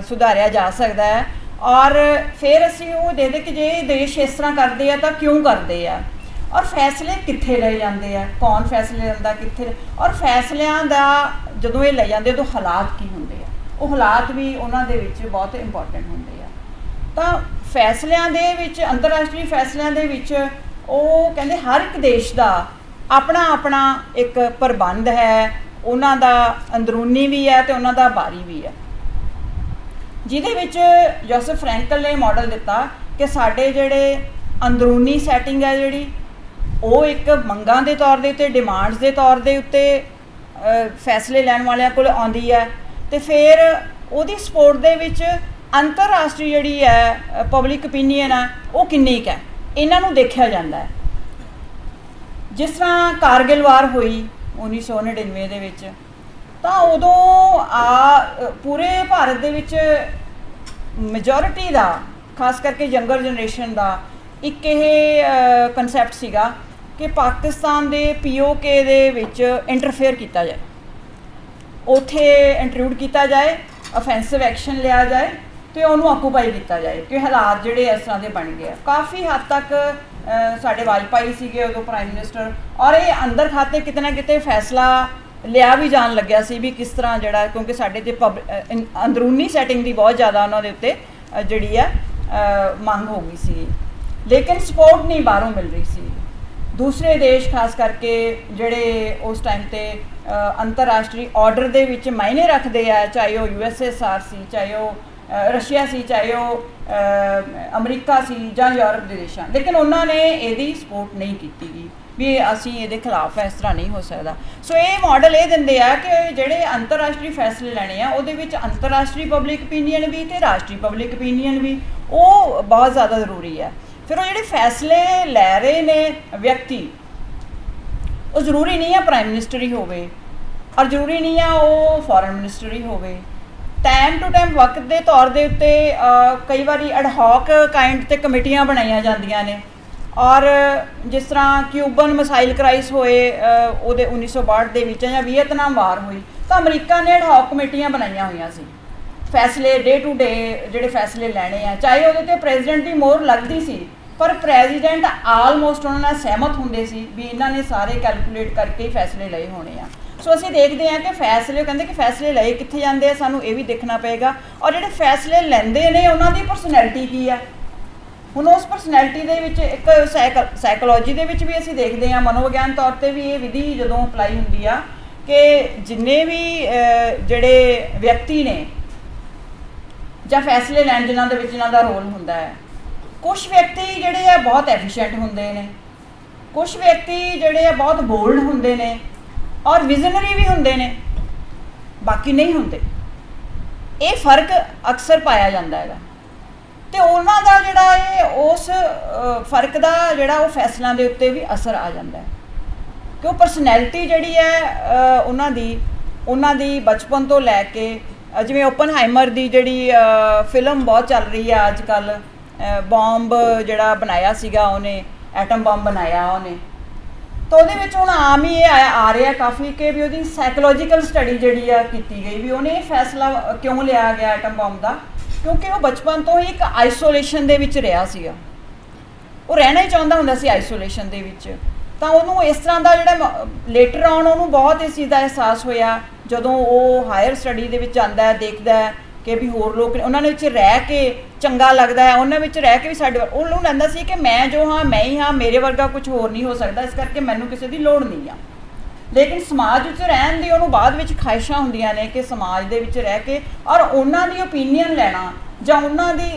ਸੁਧਾਰਿਆ ਜਾ ਸਕਦਾ ਹੈ। ਔਰ ਫਿਰ ਅਸੀਂ ਉਹ ਦੇਖਦੇ ਕਿ ਜੇ ਦੇਸ਼ ਇਸ ਤਰ੍ਹਾਂ ਕਰਦੇ ਆ ਤਾਂ ਕਿਉਂ ਕਰਦੇ ਆ, ਔਰ ਫੈਸਲੇ ਕਿੱਥੇ ਲਏ ਜਾਂਦੇ ਆ, ਕੌਣ ਫੈਸਲੇ ਲੈਂਦਾ, ਕਿੱਥੇ, ਔਰ ਫੈਸਲਿਆਂ ਦਾ ਜਦੋਂ ਇਹ ਲੈ ਜਾਂਦੇ ਉਦੋਂ ਹਾਲਾਤ ਕੀ ਹੁੰਦੇ ਆ, ਉਹ ਹਾਲਾਤ ਵੀ ਉਹਨਾਂ ਦੇ ਵਿੱਚ ਬਹੁਤ ਇੰਪੋਰਟੈਂਟ ਹੁੰਦੇ ਆ। ਤਾਂ ਫੈਸਲਿਆਂ ਦੇ ਵਿੱਚ, ਅੰਤਰਰਾਸ਼ਟਰੀ ਫੈਸਲਿਆਂ ਦੇ ਵਿੱਚ ਉਹ ਕਹਿੰਦੇ ਹਰ ਇੱਕ ਦੇਸ਼ ਦਾ ਆਪਣਾ ਆਪਣਾ ਇੱਕ ਪ੍ਰਬੰਧ ਹੈ, ਉਹਨਾਂ ਦਾ ਅੰਦਰੂਨੀ ਵੀ ਹੈ ਅਤੇ ਉਹਨਾਂ ਦਾ ਬਾਹਰੀ ਵੀ ਹੈ, ਜਿਹਦੇ ਵਿੱਚ ਜੋਸਫ ਫਰੈਂਕਲ ਨੇ ਮਾਡਲ ਦਿੱਤਾ ਕਿ ਸਾਡੇ ਜਿਹੜੇ ਅੰਦਰੂਨੀ ਸੈਟਿੰਗ ਹੈ ਜਿਹੜੀ ਉਹ ਇੱਕ ਮੰਗਾਂ ਦੇ ਤੌਰ ਦੇ ਉੱਤੇ, ਡਿਮਾਂਡਸ ਦੇ ਤੌਰ ਦੇ ਉੱਤੇ ਫੈਸਲੇ ਲੈਣ ਵਾਲਿਆਂ ਕੋਲ ਆਉਂਦੀ ਹੈ, ਅਤੇ ਫਿਰ ਉਹਦੀ ਸਪੋਰਟ ਦੇ ਵਿੱਚ ਅੰਤਰਰਾਸ਼ਟਰੀ ਜਿਹੜੀ ਹੈ ਪਬਲਿਕ ਓਪੀਨੀਅਨ ਹੈ ਉਹ ਕਿੰਨੀ ਕੁ ਹੈ, ਇਹਨਾਂ ਨੂੰ ਦੇਖਿਆ ਜਾਂਦਾ ਹੈ। ਜਿਸ ਤਰ੍ਹਾਂ ਕਾਰਗਿਲ ਵਾਰ ਹੋਈ 1999 ਦੇ ਵਿੱਚ, ਤਾਂ ਉਦੋਂ ਪੂਰੇ ਭਾਰਤ ਦੇ ਵਿੱਚ ਮੈਜੋਰਿਟੀ ਦਾ, ਖਾਸ ਕਰਕੇ ਯੰਗਰ ਜਨਰੇਸ਼ਨ ਦਾ ਇੱਕ ਇਹ ਕਨਸੈਪਟ ਸੀਗਾ ਕਿ ਪਾਕਿਸਤਾਨ ਦੇ POK ਦੇ ਵਿੱਚ ਇੰਟਰਫੇਅਰ ਕੀਤਾ ਜਾਏ, ਉੱਥੇ ਇੰਟਰੂਡ ਕੀਤਾ ਜਾਏ, ਅਫੈਂਸਿਵ ਐਕਸ਼ਨ ਲਿਆ ਜਾਏ ਅਤੇ ਉਹਨੂੰ ਆਕੂਪਾਈ ਕੀਤਾ ਜਾਏ, ਕਿ ਹਾਲਾਤ ਜਿਹੜੇ ਇਸ ਤਰ੍ਹਾਂ ਦੇ ਬਣ ਗਏ ਆ। ਕਾਫੀ ਹੱਦ ਤੱਕ ਸਾਡੇ ਵਾਜਪਾਈ ਸੀਗੇ ਉਦੋਂ ਪ੍ਰਾਈਮ ਮਿਨਿਸਟਰ, ਔਰ ਇਹ ਅੰਦਰ ਖਾਤੇ ਕਿਤੇ ਨਾ ਕਿਤੇ ਫੈਸਲਾ ਲਿਆ ਵੀ ਜਾਣ ਲੱਗਿਆ ਸੀ ਵੀ ਕਿਸ ਤਰ੍ਹਾਂ ਜਿਹੜਾ, ਕਿਉਂਕਿ ਸਾਡੇ 'ਤੇ ਅੰਦਰੂਨੀ ਸੈਟਿੰਗ ਦੀ ਬਹੁਤ ਜ਼ਿਆਦਾ ਉਹਨਾਂ ਦੇ ਉੱਤੇ ਜਿਹੜੀ ਹੈ ਮੰਗ ਹੋ ਗਈ ਸੀ, ਲੇਕਿਨ ਸਪੋਰਟ ਨਹੀਂ ਬਾਹਰੋਂ ਮਿਲ ਰਹੀ ਸੀ। ਦੂਸਰੇ ਦੇਸ਼ ਖਾਸ ਕਰਕੇ ਜਿਹੜੇ ਉਸ ਟਾਈਮ 'ਤੇ ਅੰਤਰਰਾਸ਼ਟਰੀ ਆਰਡਰ ਦੇ ਵਿੱਚ ਮਾਇਨੇ ਰੱਖਦੇ ਆ, ਚਾਹੇ ਉਹ USSR ਸੀ, ਚਾਹੇ ਉਹ ਰਸ਼ੀਆ ਸੀ, ਚਾਹੇ ਉਹ ਅਮਰੀਕਾ ਸੀ ਜਾਂ ਯੂਰਪ ਦੇ ਦੇਸ਼ਾਂ, ਲੇਕਿਨ ਉਹਨਾਂ ਨੇ ਇਹਦੀ ਸਪੋਰਟ ਨਹੀਂ ਕੀਤੀ ਗਈ ਵੀ ਅਸੀਂ ਇਹਦੇ ਖਿਲਾਫ ਇਸ ਤਰ੍ਹਾਂ ਨਹੀਂ ਹੋ ਸਕਦਾ। ਸੋ ਇਹ ਮਾਡਲ ਇਹ ਦਿੰਦੇ ਆ ਕਿ ਜਿਹੜੇ ਅੰਤਰਰਾਸ਼ਟਰੀ ਫੈਸਲੇ ਲੈਣੇ ਆ ਉਹਦੇ ਵਿੱਚ ਅੰਤਰਰਾਸ਼ਟਰੀ ਪਬਲਿਕ ਓਪੀਨੀਅਨ ਵੀ ਅਤੇ ਰਾਸ਼ਟਰੀ ਪਬਲਿਕ ਓਪੀਨੀਅਨ ਵੀ ਉਹ ਬਹੁਤ ਜ਼ਿਆਦਾ ਜ਼ਰੂਰੀ ਹੈ। ਫਿਰ ਉਹ ਜਿਹੜੇ ਫੈਸਲੇ ਲੈ ਰਹੇ ਨੇ ਵਿਅਕਤੀ, ਉਹ ਜ਼ਰੂਰੀ ਨਹੀਂ ਆ ਪ੍ਰਾਈਮ ਮਿਨਿਸਟਰ ਹੀ ਹੋਵੇ, ਔਰ ਜ਼ਰੂਰੀ ਨਹੀਂ ਆ ਉਹ ਫੋਰਨ ਮਿਨਿਸਟਰ ਹੀ ਹੋਵੇ। ਟਾਈਮ ਟੂ ਟਾਈਮ ਵਕਤ ਦੇ ਤੌਰ ਦੇ ਉੱਤੇ ਕਈ ਵਾਰੀ ਅਡਹੌਕ ਕਾਇੰਡ 'ਤੇ ਕਮੇਟੀਆਂ ਬਣਾਈਆਂ ਜਾਂਦੀਆਂ ਨੇ, ਔਰ ਜਿਸ ਤਰ੍ਹਾਂ ਕਿਊਬਨ ਮਿਸਾਈਲ ਕ੍ਰਾਈਸ ਹੋਏ ਉਹਦੇ 1962 ਦੇ ਵਿੱਚ, ਜਾਂ ਵੀਅਤਨਾਮ ਵਾਰ ਹੋਈ, ਤਾਂ ਅਮਰੀਕਾ ਨੇ ਅਡਹੌਕ ਕਮੇਟੀਆਂ ਬਣਾਈਆਂ ਹੋਈਆਂ ਸੀ, ਫੈਸਲੇ ਡੇ ਟੂ ਡੇ ਜਿਹੜੇ ਫੈਸਲੇ ਲੈਣੇ ਆ, ਚਾਹੇ ਉਹਦੇ 'ਤੇ ਪ੍ਰੈਜ਼ੀਡੈਂਟ ਦੀ ਮੋਹਰ ਲੱਗਦੀ ਸੀ, ਪਰ ਪ੍ਰੈਜ਼ੀਡੈਂਟ ਆਲਮੋਸਟ ਉਹਨਾਂ ਨਾਲ ਸਹਿਮਤ ਹੁੰਦੇ ਸੀ ਵੀ ਇਹਨਾਂ ਨੇ ਸਾਰੇ ਕੈਲਕੂਲੇਟ ਕਰਕੇ ਹੀ ਫੈਸਲੇ ਲਏ ਹੋਣੇ ਆ। ਸੋ ਅਸੀਂ ਦੇਖਦੇ ਹਾਂ ਕਿ ਫੈਸਲੇ, ਕਹਿੰਦੇ ਕਿ ਫੈਸਲੇ ਲਏ ਕਿੱਥੇ ਜਾਂਦੇ ਆ, ਸਾਨੂੰ ਇਹ ਵੀ ਦੇਖਣਾ ਪਏਗਾ, ਔਰ ਜਿਹੜੇ ਫੈਸਲੇ ਲੈਂਦੇ ਨੇ ਉਹਨਾਂ ਦੀ ਪਰਸਨੈਲਿਟੀ ਕੀ ਆ। ਹੁਣ ਉਸ ਪਰਸਨੈਲਿਟੀ ਦੇ ਵਿੱਚ ਇੱਕ ਸਾਈਕੋਲੋਜੀ ਦੇ ਵਿੱਚ ਵੀ ਅਸੀਂ ਦੇਖਦੇ ਹਾਂ, ਮਨੋਵਿਗਿਆਨ ਤੌਰ 'ਤੇ ਵੀ ਇਹ ਵਿਧੀ ਜਦੋਂ ਅਪਲਾਈ ਹੁੰਦੀ ਆ ਕਿ ਜਿੰਨੇ ਵੀ ਜਿਹੜੇ ਵਿਅਕਤੀ ਨੇ ਜਾਂ ਫੈਸਲੇ ਲੈਣ ਜਿਨ੍ਹਾਂ ਦੇ ਵਿੱਚ ਇਹਨਾਂ ਦਾ ਰੋਲ ਹੁੰਦਾ ਹੈ, ਕੁਛ ਵਿਅਕਤੀ ਜਿਹੜੇ ਆ ਬਹੁਤ ਐਫੀਸ਼ੀਐਂਟ ਹੁੰਦੇ ਨੇ, ਕੁਛ ਵਿਅਕਤੀ ਜਿਹੜੇ ਆ ਬਹੁਤ ਬੋਲਡ ਹੁੰਦੇ ਨੇ ਔਰ ਵਿਜ਼ਨਰੀ ਵੀ ਹੁੰਦੇ ਨੇ, ਬਾਕੀ ਨਹੀਂ ਹੁੰਦੇ। ਇਹ ਫਰਕ ਅਕਸਰ ਪਾਇਆ ਜਾਂਦਾ ਹੈਗਾ, ਅਤੇ ਉਹਨਾਂ ਦਾ ਜਿਹੜਾ ਇਹ ਉਸ ਫਰਕ ਦਾ ਜਿਹੜਾ ਉਹ ਫੈਸਲਿਆਂ ਦੇ ਉੱਤੇ ਵੀ ਅਸਰ ਆ ਜਾਂਦਾ ਹੈ, ਕਿ ਉਹ ਪਰਸਨੈਲਿਟੀ ਜਿਹੜੀ ਹੈ ਉਹਨਾਂ ਦੀ ਬਚਪਨ ਤੋਂ ਲੈ ਕੇ, ਜਿਵੇਂ ਓਪਨਹਾਈਮਰ ਦੀ ਜਿਹੜੀ ਫਿਲਮ ਬਹੁਤ ਚੱਲ ਰਹੀ ਆ ਅੱਜ ਕੱਲ੍ਹ, ਬੰਬ ਜਿਹੜਾ ਬਣਾਇਆ ਸੀਗਾ ਉਹਨੇ, ਐਟਮ ਬੰਬ ਬਣਾਇਆ ਉਹਨੇ, ਤਾਂ ਉਹਦੇ ਵਿੱਚ ਹੁਣ ਆਮ ਹੀ ਇਹ ਆ ਰਿਹਾ ਕਾਫੀ ਕਿ ਵੀ ਉਹਦੀ ਸਾਈਕੋਲੋਜੀਕਲ ਸਟੱਡੀ ਜਿਹੜੀ ਆ ਕੀਤੀ ਗਈ ਵੀ ਉਹਨੇ ਇਹ ਫੈਸਲਾ ਕਿਉਂ ਲਿਆ ਗਿਆ ਐਟਮ ਬੰਬ ਦਾ, ਕਿਉਂਕਿ ਉਹ ਬਚਪਨ ਤੋਂ ਹੀ ਇੱਕ ਆਈਸੋਲੇਸ਼ਨ ਦੇ ਵਿੱਚ ਰਿਹਾ ਸੀਗਾ, ਉਹ ਰਹਿਣਾ ਹੀ ਚਾਹੁੰਦਾ ਹੁੰਦਾ ਸੀ ਆਈਸੋਲੇਸ਼ਨ ਦੇ ਵਿੱਚ। ਤਾਂ ਉਹਨੂੰ ਇਸ ਤਰ੍ਹਾਂ ਦਾ ਜਿਹੜਾ ਲੇਟਰ ਆਨ ਉਹਨੂੰ ਬਹੁਤ ਇਸ ਚੀਜ਼ ਦਾ ਅਹਿਸਾਸ ਹੋਇਆ ਜਦੋਂ ਉਹ ਹਾਇਰ ਸਟੱਡੀ ਦੇ ਵਿੱਚ ਜਾਂਦਾ ਹੈ, ਦੇਖਦਾ ਹੈ ਕਿ ਵੀ ਹੋਰ ਲੋਕ ਉਹਨਾਂ ਦੇ ਵਿੱਚ ਰਹਿ ਕੇ ਚੰਗਾ ਲੱਗਦਾ ਹੈ, ਉਹਨਾਂ ਵਿੱਚ ਰਹਿ ਕੇ ਵੀ ਸਾਡੇ ਉਹਨੂੰ ਲੈਂਦਾ ਸੀ ਕਿ ਮੈਂ ਜੋ ਹਾਂ ਮੈਂ ਹੀ ਹਾਂ, ਮੇਰੇ ਵਰਗਾ ਕੁਝ ਹੋਰ ਨਹੀਂ ਹੋ ਸਕਦਾ, ਇਸ ਕਰਕੇ ਮੈਨੂੰ ਕਿਸੇ ਦੀ ਲੋੜ ਨਹੀਂ ਆ। ਲੇਕਿਨ ਸਮਾਜ ਵਿੱਚ ਰਹਿਣ ਦੀ ਉਹਨੂੰ ਬਾਅਦ ਵਿੱਚ ਖਾਹਿਸ਼ਾਂ ਹੁੰਦੀਆਂ ਨੇ ਕਿ ਸਮਾਜ ਦੇ ਵਿੱਚ ਰਹਿ ਕੇ ਔਰ ਉਹਨਾਂ ਦੀ ਓਪੀਨੀਅਨ ਲੈਣਾ ਜਾਂ ਉਹਨਾਂ ਦੀ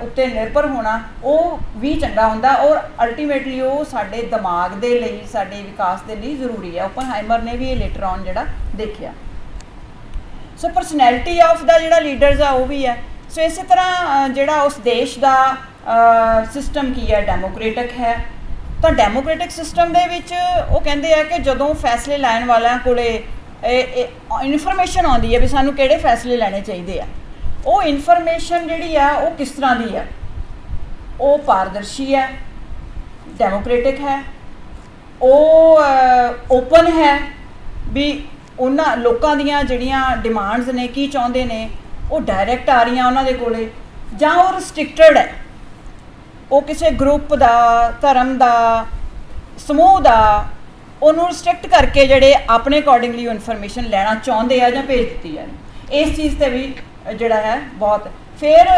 ਉੱਤੇ ਨਿਰਭਰ ਹੋਣਾ ਉਹ ਵੀ ਚੰਗਾ ਹੁੰਦਾ, ਔਰ ਅਲਟੀਮੇਟਲੀ ਉਹ ਸਾਡੇ ਦਿਮਾਗ ਦੇ ਲਈ, ਸਾਡੇ ਵਿਕਾਸ ਦੇ ਲਈ ਜ਼ਰੂਰੀ ਹੈ। ਓਪਨਹਾਈਮਰ ਨੇ ਵੀ ਇਹ ਲੇਟਰ ਔਨ ਜਿਹੜਾ ਦੇਖਿਆ। ਸੋ ਪਰਸਨੈਲਿਟੀ ਆਫ ਦਾ ਜਿਹੜਾ ਲੀਡਰਸ ਆ ਉਹ ਵੀ ਹੈ। ਸੋ ਇਸੇ ਤਰ੍ਹਾਂ ਜਿਹੜਾ ਉਸ ਦੇਸ਼ ਦਾ ਸਿਸਟਮ ਕੀ ਹੈ, ਡੈਮੋਕ੍ਰੇਟਿਕ ਹੈ। ਤਾਂ ਡੈਮੋਕ੍ਰੇਟਿਕ ਸਿਸਟਮ ਦੇ ਵਿੱਚ ਉਹ ਕਹਿੰਦੇ ਆ ਕਿ ਜਦੋਂ ਫੈਸਲੇ ਲੈਣ ਵਾਲਿਆਂ ਕੋਲੇ ਇਨਫੋਰਮੇਸ਼ਨ ਆਉਂਦੀ ਹੈ ਵੀ ਸਾਨੂੰ ਕਿਹੜੇ ਫੈਸਲੇ ਲੈਣੇ ਚਾਹੀਦੇ ਆ, ਉਹ ਇਨਫੋਰਮੇਸ਼ਨ ਜਿਹੜੀ ਆ ਉਹ ਕਿਸ ਤਰ੍ਹਾਂ ਦੀ ਹੈ, ਉਹ ਪਾਰਦਰਸ਼ੀ ਹੈ, ਡੈਮੋਕ੍ਰੇਟਿਕ ਹੈ, ਉਹ ਓਪਨ ਹੈ ਵੀ ਉਹਨਾਂ ਲੋਕਾਂ ਦੀਆਂ ਜਿਹੜੀਆਂ ਡਿਮਾਂਡਸ ਨੇ, ਕੀ ਚਾਹੁੰਦੇ ਨੇ, ਉਹ ਡਾਇਰੈਕਟ ਆ ਰਹੀਆਂ ਉਹਨਾਂ ਦੇ ਕੋਲੇ, ਜਾਂ ਉਹ ਰਿਸਟ੍ਰਿਕਟਡ ਹੈ, ਉਹ ਕਿਸੇ ਗਰੁੱਪ ਦਾ, ਧਰਮ ਦਾ, ਸਮੂਹ ਦਾ, ਉਹਨੂੰ ਰਿਸਟ੍ਰਿਕਟ ਕਰਕੇ ਜਿਹੜੇ ਆਪਣੇ ਅਕੋਰਡਿੰਗਲੀ ਉਹ ਇਨਫੋਰਮੇਸ਼ਨ ਲੈਣਾ ਚਾਹੁੰਦੇ ਆ ਜਾਂ ਭੇਜ ਦਿੱਤੀ ਜਾਂਦੀ। ਇਸ ਚੀਜ਼ 'ਤੇ ਵੀ ਜਿਹੜਾ ਹੈ ਬਹੁਤ। ਫਿਰ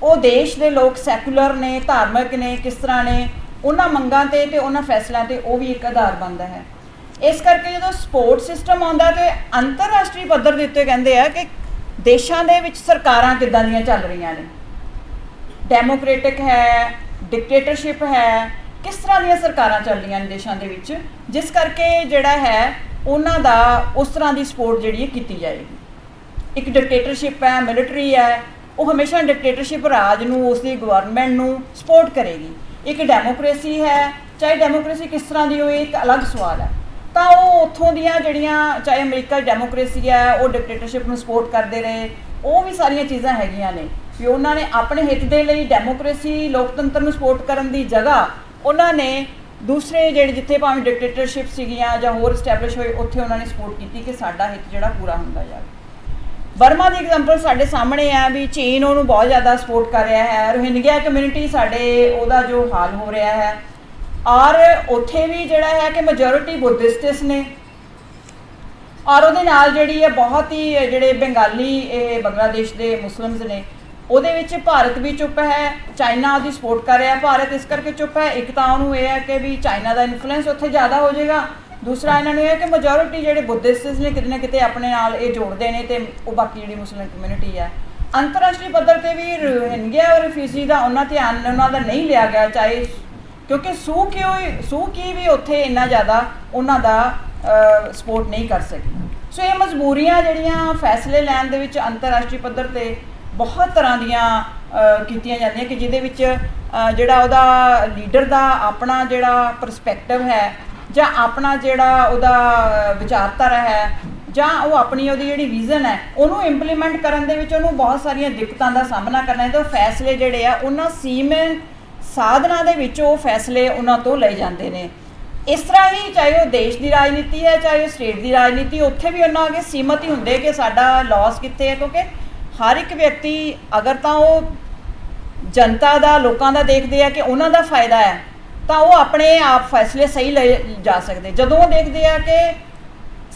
ਉਹ ਦੇਸ਼ ਦੇ ਲੋਕ ਸੈਕੂਲਰ ਨੇ, ਧਾਰਮਿਕ ਨੇ, ਕਿਸ ਤਰ੍ਹਾਂ ਨੇ, ਉਹਨਾਂ ਮੰਗਾਂ ਤੇ ਉਹਨਾਂ ਫੈਸਲਿਆਂ ਤੇ ਉਹ ਵੀ ਇੱਕ ਆਧਾਰ ਬਣਦਾ ਹੈ। ਇਸ ਕਰਕੇ ਜਦੋਂ ਸਪੋਰਟ ਸਿਸਟਮ ਆਉਂਦਾ ਤੇ ਅੰਤਰਰਾਸ਼ਟਰੀ ਪੱਧਰ ਦੇ ਉੱਤੇ ਕਹਿੰਦੇ ਆ ਕਿ ਦੇਸ਼ਾਂ ਦੇ ਵਿੱਚ ਸਰਕਾਰਾਂ ਕਿੱਦਾਂ ਦੀਆਂ ਚੱਲ ਰਹੀਆਂ ਨੇ, ਡੈਮੋਕ੍ਰੇਟਿਕ ਹੈ, ਡਿਕਟੇਟਰਸ਼ਿਪ ਹੈ, ਕਿਸ ਤਰ੍ਹਾਂ ਦੀਆਂ ਸਰਕਾਰਾਂ ਚੱਲ ਰਹੀਆਂ ਨੇ ਦੇਸ਼ਾਂ ਦੇ ਵਿੱਚ, ਜਿਸ ਕਰਕੇ ਜਿਹੜਾ ਹੈ ਉਹਨਾਂ ਦਾ ਉਸ ਤਰ੍ਹਾਂ ਦੀ ਸਪੋਰਟ ਜਿਹੜੀ ਹੈ ਕੀਤੀ ਜਾਏਗੀ। ਇੱਕ ਡਿਕਟੇਟਰਸ਼ਿਪ ਹੈ, ਮਿਲਟਰੀ ਹੈ, ਉਹ ਹਮੇਸ਼ਾ ਡਿਕਟੇਟਰਸ਼ਿਪ ਰਾਜ ਨੂੰ, ਉਸ ਦੀ ਗਵਰਨਮੈਂਟ ਨੂੰ ਸਪੋਰਟ ਕਰੇਗੀ। ਇੱਕ ਡੈਮੋਕ੍ਰੇਸੀ ਹੈ, ਚਾਹੇ ਡੈਮੋਕ੍ਰੇਸੀ ਕਿਸ ਤਰ੍ਹਾਂ ਦੀ ਹੋਏ ਇੱਕ ਅਲੱਗ ਸਵਾਲ ਹੈ, ਤਾਂ ਉਹ ਉੱਥੋਂ ਦੀਆਂ ਜਿਹੜੀਆਂ, ਚਾਹੇ ਅਮਰੀਕਾ ਡੈਮੋਕ੍ਰੇਸੀ ਹੈ ਉਹ ਡਿਕਟੇਟਰਸ਼ਿਪ ਨੂੰ ਸਪੋਰਟ ਕਰਦੇ ਰਹੇ, ਉਹ ਵੀ ਸਾਰੀਆਂ ਚੀਜ਼ਾਂ ਹੈਗੀਆਂ ਨੇ ਵੀ ਉਹਨਾਂ ਨੇ ਆਪਣੇ ਹਿੱਤ ਦੇ ਲਈ ਡੈਮੋਕ੍ਰੇਸੀ ਲੋਕਤੰਤਰ ਨੂੰ ਸਪੋਰਟ ਕਰਨ ਦੀ ਜਗ੍ਹਾ ਉਹਨਾਂ ਨੇ ਦੂਸਰੇ ਜਿਹੜੇ ਜਿੱਥੇ ਭਾਵੇਂ ਡਿਕਟੇਟਰਸ਼ਿਪ ਸੀਗੀਆਂ ਜਾਂ ਹੋਰ ਸਟੈਬਲਿਸ਼ ਹੋਏ ਉੱਥੇ ਉਹਨਾਂ ਨੇ ਸਪੋਰਟ ਕੀਤੀ ਕਿ ਸਾਡਾ ਹਿੱਤ ਜਿਹੜਾ ਪੂਰਾ ਹੁੰਦਾ ਜਾਵੇ। ਬਰਮਾ ਦੀ ਐਗਜ਼ਾਮਪਲ ਸਾਡੇ ਸਾਹਮਣੇ ਆ ਵੀ ਚੀਨ ਉਹਨੂੰ ਬਹੁਤ ਜ਼ਿਆਦਾ ਸਪੋਰਟ ਕਰ ਰਿਹਾ ਹੈ, ਰੋਹਿੰਗਿਆ ਕਮਿਊਨਿਟੀ ਸਾਡੇ ਉਹਦਾ ਜੋ ਹਾਲ ਹੋ ਰਿਹਾ ਹੈ, ਔਰ ਉੱਥੇ ਵੀ ਜਿਹੜਾ ਹੈ ਕਿ ਮੈਜੋਰਿਟੀ ਬੁੱਧਿਸਟਸ ਨੇ, ਔਰ ਉਹਦੇ ਨਾਲ ਜਿਹੜੀ ਹੈ ਬਹੁਤ ਹੀ ਜਿਹੜੇ ਬੰਗਾਲੀ ਇਹ ਬੰਗਲਾਦੇਸ਼ ਦੇ ਮੁਸਲਿਮਸ ਨੇ, ਉਹਦੇ ਵਿੱਚ ਭਾਰਤ ਵੀ ਚੁੱਪ ਹੈ, ਚਾਈਨਾ ਉਹਦੀ ਸਪੋਰਟ ਕਰ ਰਿਹਾ, ਭਾਰਤ ਇਸ ਕਰਕੇ ਚੁੱਪ ਹੈ। ਇੱਕ ਤਾਂ ਉਹਨੂੰ ਇਹ ਹੈ ਕਿ ਵੀ ਚਾਈਨਾ ਦਾ ਇਨਫਲੂਐਂਸ ਉੱਥੇ ਜ਼ਿਆਦਾ ਹੋ ਜਾਏਗਾ, ਦੂਸਰਾ ਇਹਨਾਂ ਨੂੰ ਇਹ ਹੈ ਕਿ ਮੈਜੋਰਿਟੀ ਜਿਹੜੇ ਬੁੱਧਿਸਟਸ ਨੇ ਕਿਤੇ ਨਾ ਕਿਤੇ ਆਪਣੇ ਨਾਲ ਇਹ ਜੋੜਦੇ ਨੇ ਤੇ ਉਹ ਬਾਕੀ ਜਿਹੜੀ ਮੁਸਲਿਮ ਕਮਿਊਨਿਟੀ ਹੈ। ਅੰਤਰਰਾਸ਼ਟਰੀ ਪੱਧਰ 'ਤੇ ਵੀ ਰੋਹਿੰਗਿਆ ਔਰ ਰਿਫਿਊਜੀ ਦਾ ਉਹਨਾਂ ਧਿਆਨ ਉਹਨਾਂ ਦਾ ਨਹੀਂ ਲਿਆ ਗਿਆ, ਚਾਹੇ ਕਿਉਂਕਿ ਸੂ ਕੀ ਵੀ ਉੱਥੇ ਇੰਨਾ ਜ਼ਿਆਦਾ ਉਹਨਾਂ ਦਾ ਸਪੋਰਟ ਨਹੀਂ ਕਰ ਸਕੀ। ਸੋ ਇਹ ਮਜਬੂਰੀਆਂ ਜਿਹੜੀਆਂ ਫੈਸਲੇ ਲੈਣ ਦੇ ਵਿੱਚ ਅੰਤਰਰਾਸ਼ਟਰੀ ਪੱਧਰ 'ਤੇ ਬਹੁਤ ਤਰ੍ਹਾਂ ਦੀਆਂ ਕੀਤੀਆਂ ਜਾਂਦੀਆਂ ਕਿ ਜਿਹਦੇ ਵਿੱਚ ਜਿਹੜਾ ਉਹਦਾ ਲੀਡਰ ਦਾ ਆਪਣਾ ਜਿਹੜਾ ਪਰਸਪੈਕਟਿਵ ਹੈ ਜਾਂ ਆਪਣਾ ਜਿਹੜਾ ਉਹਦਾ ਵਿਚਾਰਧਾਰਾ ਹੈ ਜਾਂ ਉਹ ਆਪਣੀ ਉਹਦੀ ਜਿਹੜੀ ਵਿਜ਼ਨ ਹੈ ਉਹਨੂੰ ਇੰਪਲੀਮੈਂਟ ਕਰਨ ਦੇ ਵਿੱਚ ਉਹਨੂੰ ਬਹੁਤ ਸਾਰੀਆਂ ਦਿੱਕਤਾਂ ਦਾ ਸਾਹਮਣਾ ਕਰਨਾ ਹੈ। ਤਾਂ ਫੈਸਲੇ ਜਿਹੜੇ ਆ ਉਹਨਾਂ ਸੀਮਿਤ ਸਾਧਨਾਂ ਦੇ ਵਿੱਚ ਉਹ ਫੈਸਲੇ ਉਹਨਾਂ ਤੋਂ ਲਏ ਜਾਂਦੇ ਨੇ। ਇਸ ਤਰ੍ਹਾਂ ਹੀ ਚਾਹੇ ਉਹ ਦੇਸ਼ ਦੀ ਰਾਜਨੀਤੀ ਹੈ, ਚਾਹੇ ਉਹ ਸਟੇਟ ਦੀ ਰਾਜਨੀਤੀ, ਉੱਥੇ ਵੀ ਉਹਨਾਂ ਅੱਗੇ ਸੀਮਤ ਹੀ ਹੁੰਦੇ ਕਿ ਸਾਡਾ ਲਾਸ ਕਿੱਥੇ ਹੈ, ਕਿਉਂਕਿ ਹਰ ਇੱਕ ਵਿਅਕਤੀ ਅਗਰ ਤਾਂ ਉਹ ਜਨਤਾ ਦਾ, ਲੋਕਾਂ ਦਾ ਦੇਖਦੇ ਆ ਕਿ ਉਹਨਾਂ ਦਾ ਫਾਇਦਾ ਹੈ ਤਾਂ ਉਹ ਆਪਣੇ ਆਪ ਫੈਸਲੇ ਸਹੀ ਲਏ ਜਾ ਸਕਦੇ। ਜਦੋਂ ਉਹ ਦੇਖਦੇ ਆ ਕਿ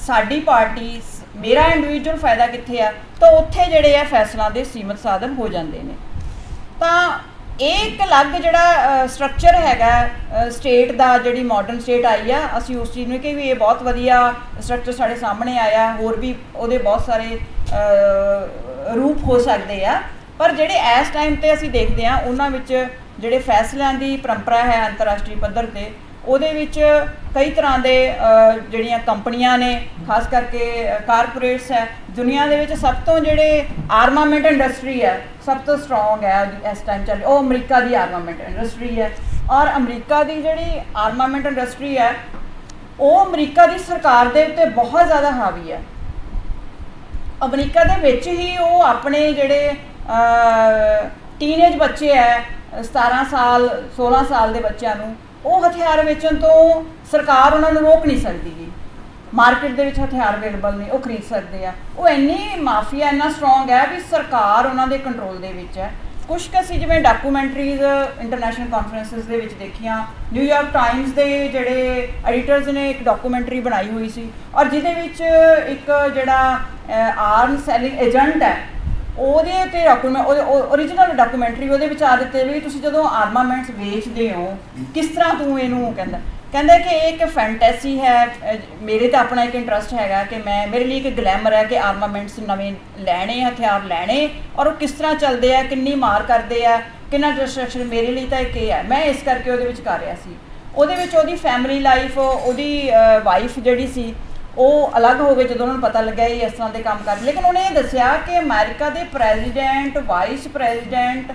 ਸਾਡੀ ਪਾਰਟੀ, ਮੇਰਾ ਇੰਡੀਵਿਜੂਅਲ ਫਾਇਦਾ ਕਿੱਥੇ ਆ, ਤਾਂ ਉੱਥੇ ਜਿਹੜੇ ਆ ਫੈਸਲਾਂ ਦੇ ਸੀਮਤ ਸਾਧਨ ਹੋ ਜਾਂਦੇ ਨੇ। ਤਾਂ ਇਹ ਇੱਕ ਅਲੱਗ ਜਿਹੜਾ ਸਟਰਕਚਰ ਹੈਗਾ ਸਟੇਟ ਦਾ, ਜਿਹੜੀ ਮਾਡਰਨ ਸਟੇਟ ਆਈ ਆ, ਅਸੀਂ ਉਸ ਚੀਜ਼ ਨੂੰ ਕਿ ਵੀ ਇਹ ਬਹੁਤ ਵਧੀਆ ਸਟਰਕਚਰ ਸਾਡੇ ਸਾਹਮਣੇ ਆਇਆ, ਹੋਰ ਵੀ ਉਹਦੇ ਬਹੁਤ ਸਾਰੇ ਰੂਪ ਹੋ ਸਕਦੇ ਆ, ਪਰ ਜਿਹੜੇ ਇਸ ਟਾਈਮ 'ਤੇ ਅਸੀਂ ਦੇਖਦੇ ਹਾਂ ਉਹਨਾਂ ਵਿੱਚ ਜਿਹੜੇ ਫੈਸਲਿਆਂ ਦੀ ਪਰੰਪਰਾ ਹੈ ਅੰਤਰਰਾਸ਼ਟਰੀ ਪੱਧਰ 'ਤੇ, ਉਹਦੇ ਵਿੱਚ ਕਈ ਤਰ੍ਹਾਂ ਦੇ ਜਿਹੜੀਆਂ ਕੰਪਨੀਆਂ ਨੇ, ਖਾਸ ਕਰਕੇ ਕਾਰਪੋਰੇਟਸ ਹੈ, ਦੁਨੀਆ ਦੇ ਵਿੱਚ ਸਭ ਤੋਂ ਜਿਹੜੇ ਆਰਮਾਮੈਂਟ ਇੰਡਸਟਰੀ ਹੈ ਸਭ ਤੋਂ ਸਟਰੋਂਗ ਹੈ ਇਸ ਟਾਈਮ ਚੱਲ, ਉਹ ਅਮਰੀਕਾ ਦੀ ਆਰਮਾਮੈਂਟ ਇੰਡਸਟਰੀ ਹੈ। ਔਰ ਅਮਰੀਕਾ ਦੀ ਜਿਹੜੀ ਆਰਮਾਮੈਂਟ ਇੰਡਸਟਰੀ ਹੈ ਉਹ ਅਮਰੀਕਾ ਦੀ ਸਰਕਾਰ ਦੇ ਉੱਤੇ ਬਹੁਤ ਜ਼ਿਆਦਾ ਹਾਵੀ ਹੈ। ਅਮਰੀਕਾ ਦੇ ਵਿੱਚ ਹੀ ਉਹ ਆਪਣੇ ਜਿਹੜੇ ਟੀਨੇਜ ਬੱਚੇ ਹੈ, 17 ਸਾਲ 16 ਸਾਲ ਦੇ ਬੱਚਿਆਂ ਨੂੰ ਉਹ ਹਥਿਆਰ ਵੇਚਣ ਤੋਂ ਸਰਕਾਰ ਉਹਨਾਂ ਨੂੰ ਰੋਕ ਨਹੀਂ ਸਕਦੀ ਗੀ। ਮਾਰਕੀਟ ਦੇ ਵਿੱਚ ਹਥਿਆਰ ਅਵੇਲੇਬਲ ਨੇ, ਉਹ ਖਰੀਦ ਸਕਦੇ ਆ। ਉਹ ਇੰਨੀ ਮਾਫੀਆ ਇੰਨਾ ਸਟਰੋਂਗ ਹੈ ਵੀ ਸਰਕਾਰ ਉਹਨਾਂ ਦੇ ਕੰਟਰੋਲ ਦੇ ਵਿੱਚ ਹੈ। ਕੁਛ ਕੁ ਅਸੀਂ ਜਿਵੇਂ ਡਾਕੂਮੈਂਟਰੀਜ਼ ਇੰਟਰਨੈਸ਼ਨਲ ਕਾਨਫਰੰਸਿਸ ਦੇ ਵਿੱਚ ਦੇਖੀਆਂ, ਨਿਊਯਾਰਕ ਟਾਈਮਸ ਦੇ ਜਿਹੜੇ ਐਡੀਟਰਸ ਨੇ ਇੱਕ ਡਾਕੂਮੈਂਟਰੀ ਬਣਾਈ ਹੋਈ ਸੀ, ਔਰ ਜਿਹਦੇ ਵਿੱਚ ਇੱਕ ਜਿਹੜਾ ਆਰਮ ਸੈਲਿੰਗ ਏਜੰਟ ਹੈ ਉਹਦੇ 'ਤੇ ਓਰੀਜਨਲ ਡਾਕੂਮੈਂਟਰੀ ਉਹਦੇ ਵਿੱਚ ਆ ਦਿੱਤੇ ਵੀ ਤੁਸੀਂ ਜਦੋਂ ਆਰਮਾਮੈਂਟਸ ਵੇਚਦੇ ਹੋ ਕਿਸ ਤਰ੍ਹਾਂ ਤੂੰ ਇਹਨੂੰ ਕਹਿੰਦਾ ਕਿ ਇਹ ਇੱਕ ਫੈਂਟੈਸੀ ਹੈ। ਮੇਰੇ ਤਾਂ ਆਪਣਾ ਇੱਕ ਇੰਟਰਸਟ ਹੈਗਾ ਕਿ ਮੇਰੇ ਲਈ ਇੱਕ ਗਲੈਮਰ ਹੈ ਕਿ ਆਰਮਾਮੈਂਟਸ ਨਵੇਂ ਲੈਣੇ, ਹਥਿਆਰ ਲੈਣੇ, ਔਰ ਉਹ ਕਿਸ ਤਰ੍ਹਾਂ ਚੱਲਦੇ ਆ, ਕਿੰਨੀ ਮਾਰ ਕਰਦੇ ਆ, ਕਿੰਨਾ ਡਿਸਟਰਕਸ਼ਨ, ਮੇਰੇ ਲਈ ਤਾਂ ਇੱਕ ਇਹ ਹੈ। ਮੈਂ ਇਸ ਕਰਕੇ ਉਹਦੇ ਵਿੱਚ ਕਰ ਰਿਹਾ ਸੀ। ਉਹਦੇ ਵਿੱਚ ਉਹਦੀ ਫੈਮਿਲੀ ਲਾਈਫ, ਉਹਦੀ ਵਾਈਫ ਜਿਹੜੀ ਸੀ ਉਹ ਅਲੱਗ ਹੋ ਗਏ ਜਦੋਂ ਉਹਨਾਂ ਨੂੰ ਪਤਾ ਲੱਗਾ ਇਹ ਇਸ ਤਰ੍ਹਾਂ ਦੇ ਕੰਮ ਕਰ, ਲੇਕਿਨ ਉਹਨੇ ਇਹ ਦੱਸਿਆ ਕਿ ਅਮਰੀਕਾ ਦੇ ਪ੍ਰੈਜ਼ੀਡੈਂਟ, ਵਾਈਸ ਪ੍ਰੈਜ਼ੀਡੈਂਟ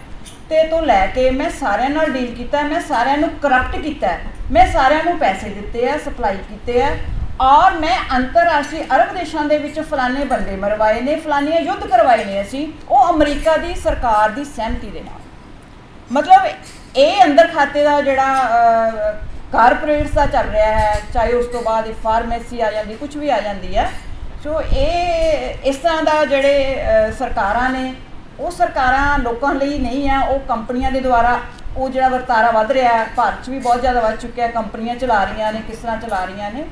ਤੇ ਤੋਂ ਲੈ ਕੇ ਮੈਂ ਸਾਰਿਆਂ ਨਾਲ ਡੀਲ ਕੀਤਾ, ਮੈਂ ਸਾਰਿਆਂ ਨੂੰ ਕਰਪਟ ਕੀਤਾ, ਮੈਂ ਸਾਰਿਆਂ ਨੂੰ ਪੈਸੇ ਦਿੱਤੇ ਆ, ਸਪਲਾਈ ਕੀਤੇ ਆ, ਔਰ ਮੈਂ ਅੰਤਰਰਾਸ਼ਟਰੀ ਅਰਬ ਦੇਸ਼ਾਂ ਦੇ ਵਿੱਚ ਫਲਾਣੇ ਬੰਦੇ ਮਰਵਾਏ ਨੇ, ਫਲਾਣੀਆਂ ਯੁੱਧ ਕਰਵਾਏ ਨੇ ਅਸੀਂ, ਉਹ ਅਮਰੀਕਾ ਦੀ ਸਰਕਾਰ ਦੀ ਸਹਿਮਤੀ ਦੇ ਨਾਲ। ਮਤਲਬ ਇਹ ਅੰਦਰ ਖਾਤੇ ਦਾ ਜਿਹੜਾ ਕਾਰਪੋਰੇਟਸ ਦਾ ਚੱਲ ਰਿਹਾ ਹੈ, ਚਾਹੇ ਉਸ ਤੋਂ ਬਾਅਦ ਫਾਰਮੇਸੀ ਆ ਜਾਂਦੀ, ਕੁਝ ਵੀ ਆ ਜਾਂਦੀ ਹੈ। ਸੋ ਇਹ ਇਸ ਤਰ੍ਹਾਂ ਦਾ ਜਿਹੜੇ ਸਰਕਾਰਾਂ ਨੇ, ਉਹ ਸਰਕਾਰਾਂ ਲੋਕਾਂ ਲਈ ਨਹੀਂ ਹੈ, ਉਹ ਕੰਪਨੀਆਂ ਦੇ ਦੁਆਰਾ ਉਹ ਜਿਹੜਾ ਵਰਤਾਰਾ ਵੱਧ ਰਿਹਾ, ਭਾਰਤ 'ਚ ਵੀ ਬਹੁਤ ਜ਼ਿਆਦਾ ਵੱਧ ਚੁੱਕਿਆ, ਕੰਪਨੀਆਂ ਚਲਾ ਰਹੀਆਂ ਨੇ, ਕਿਸ ਤਰ੍ਹਾਂ ਚਲਾ ਰਹੀਆਂ ਨੇ।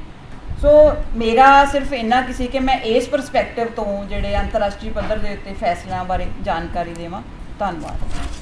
ਸੋ ਮੇਰਾ ਸਿਰਫ ਇੰਨਾ ਕੁ ਸੀ ਕਿ ਮੈਂ ਇਸ ਪਰਸਪੈਕਟਿਵ ਤੋਂ ਜਿਹੜੇ ਅੰਤਰਰਾਸ਼ਟਰੀ ਪੱਧਰ ਦੇ ਉੱਤੇ ਫੈਸਲਿਆਂ ਬਾਰੇ ਜਾਣਕਾਰੀ ਦੇਵਾਂ। ਧੰਨਵਾਦ।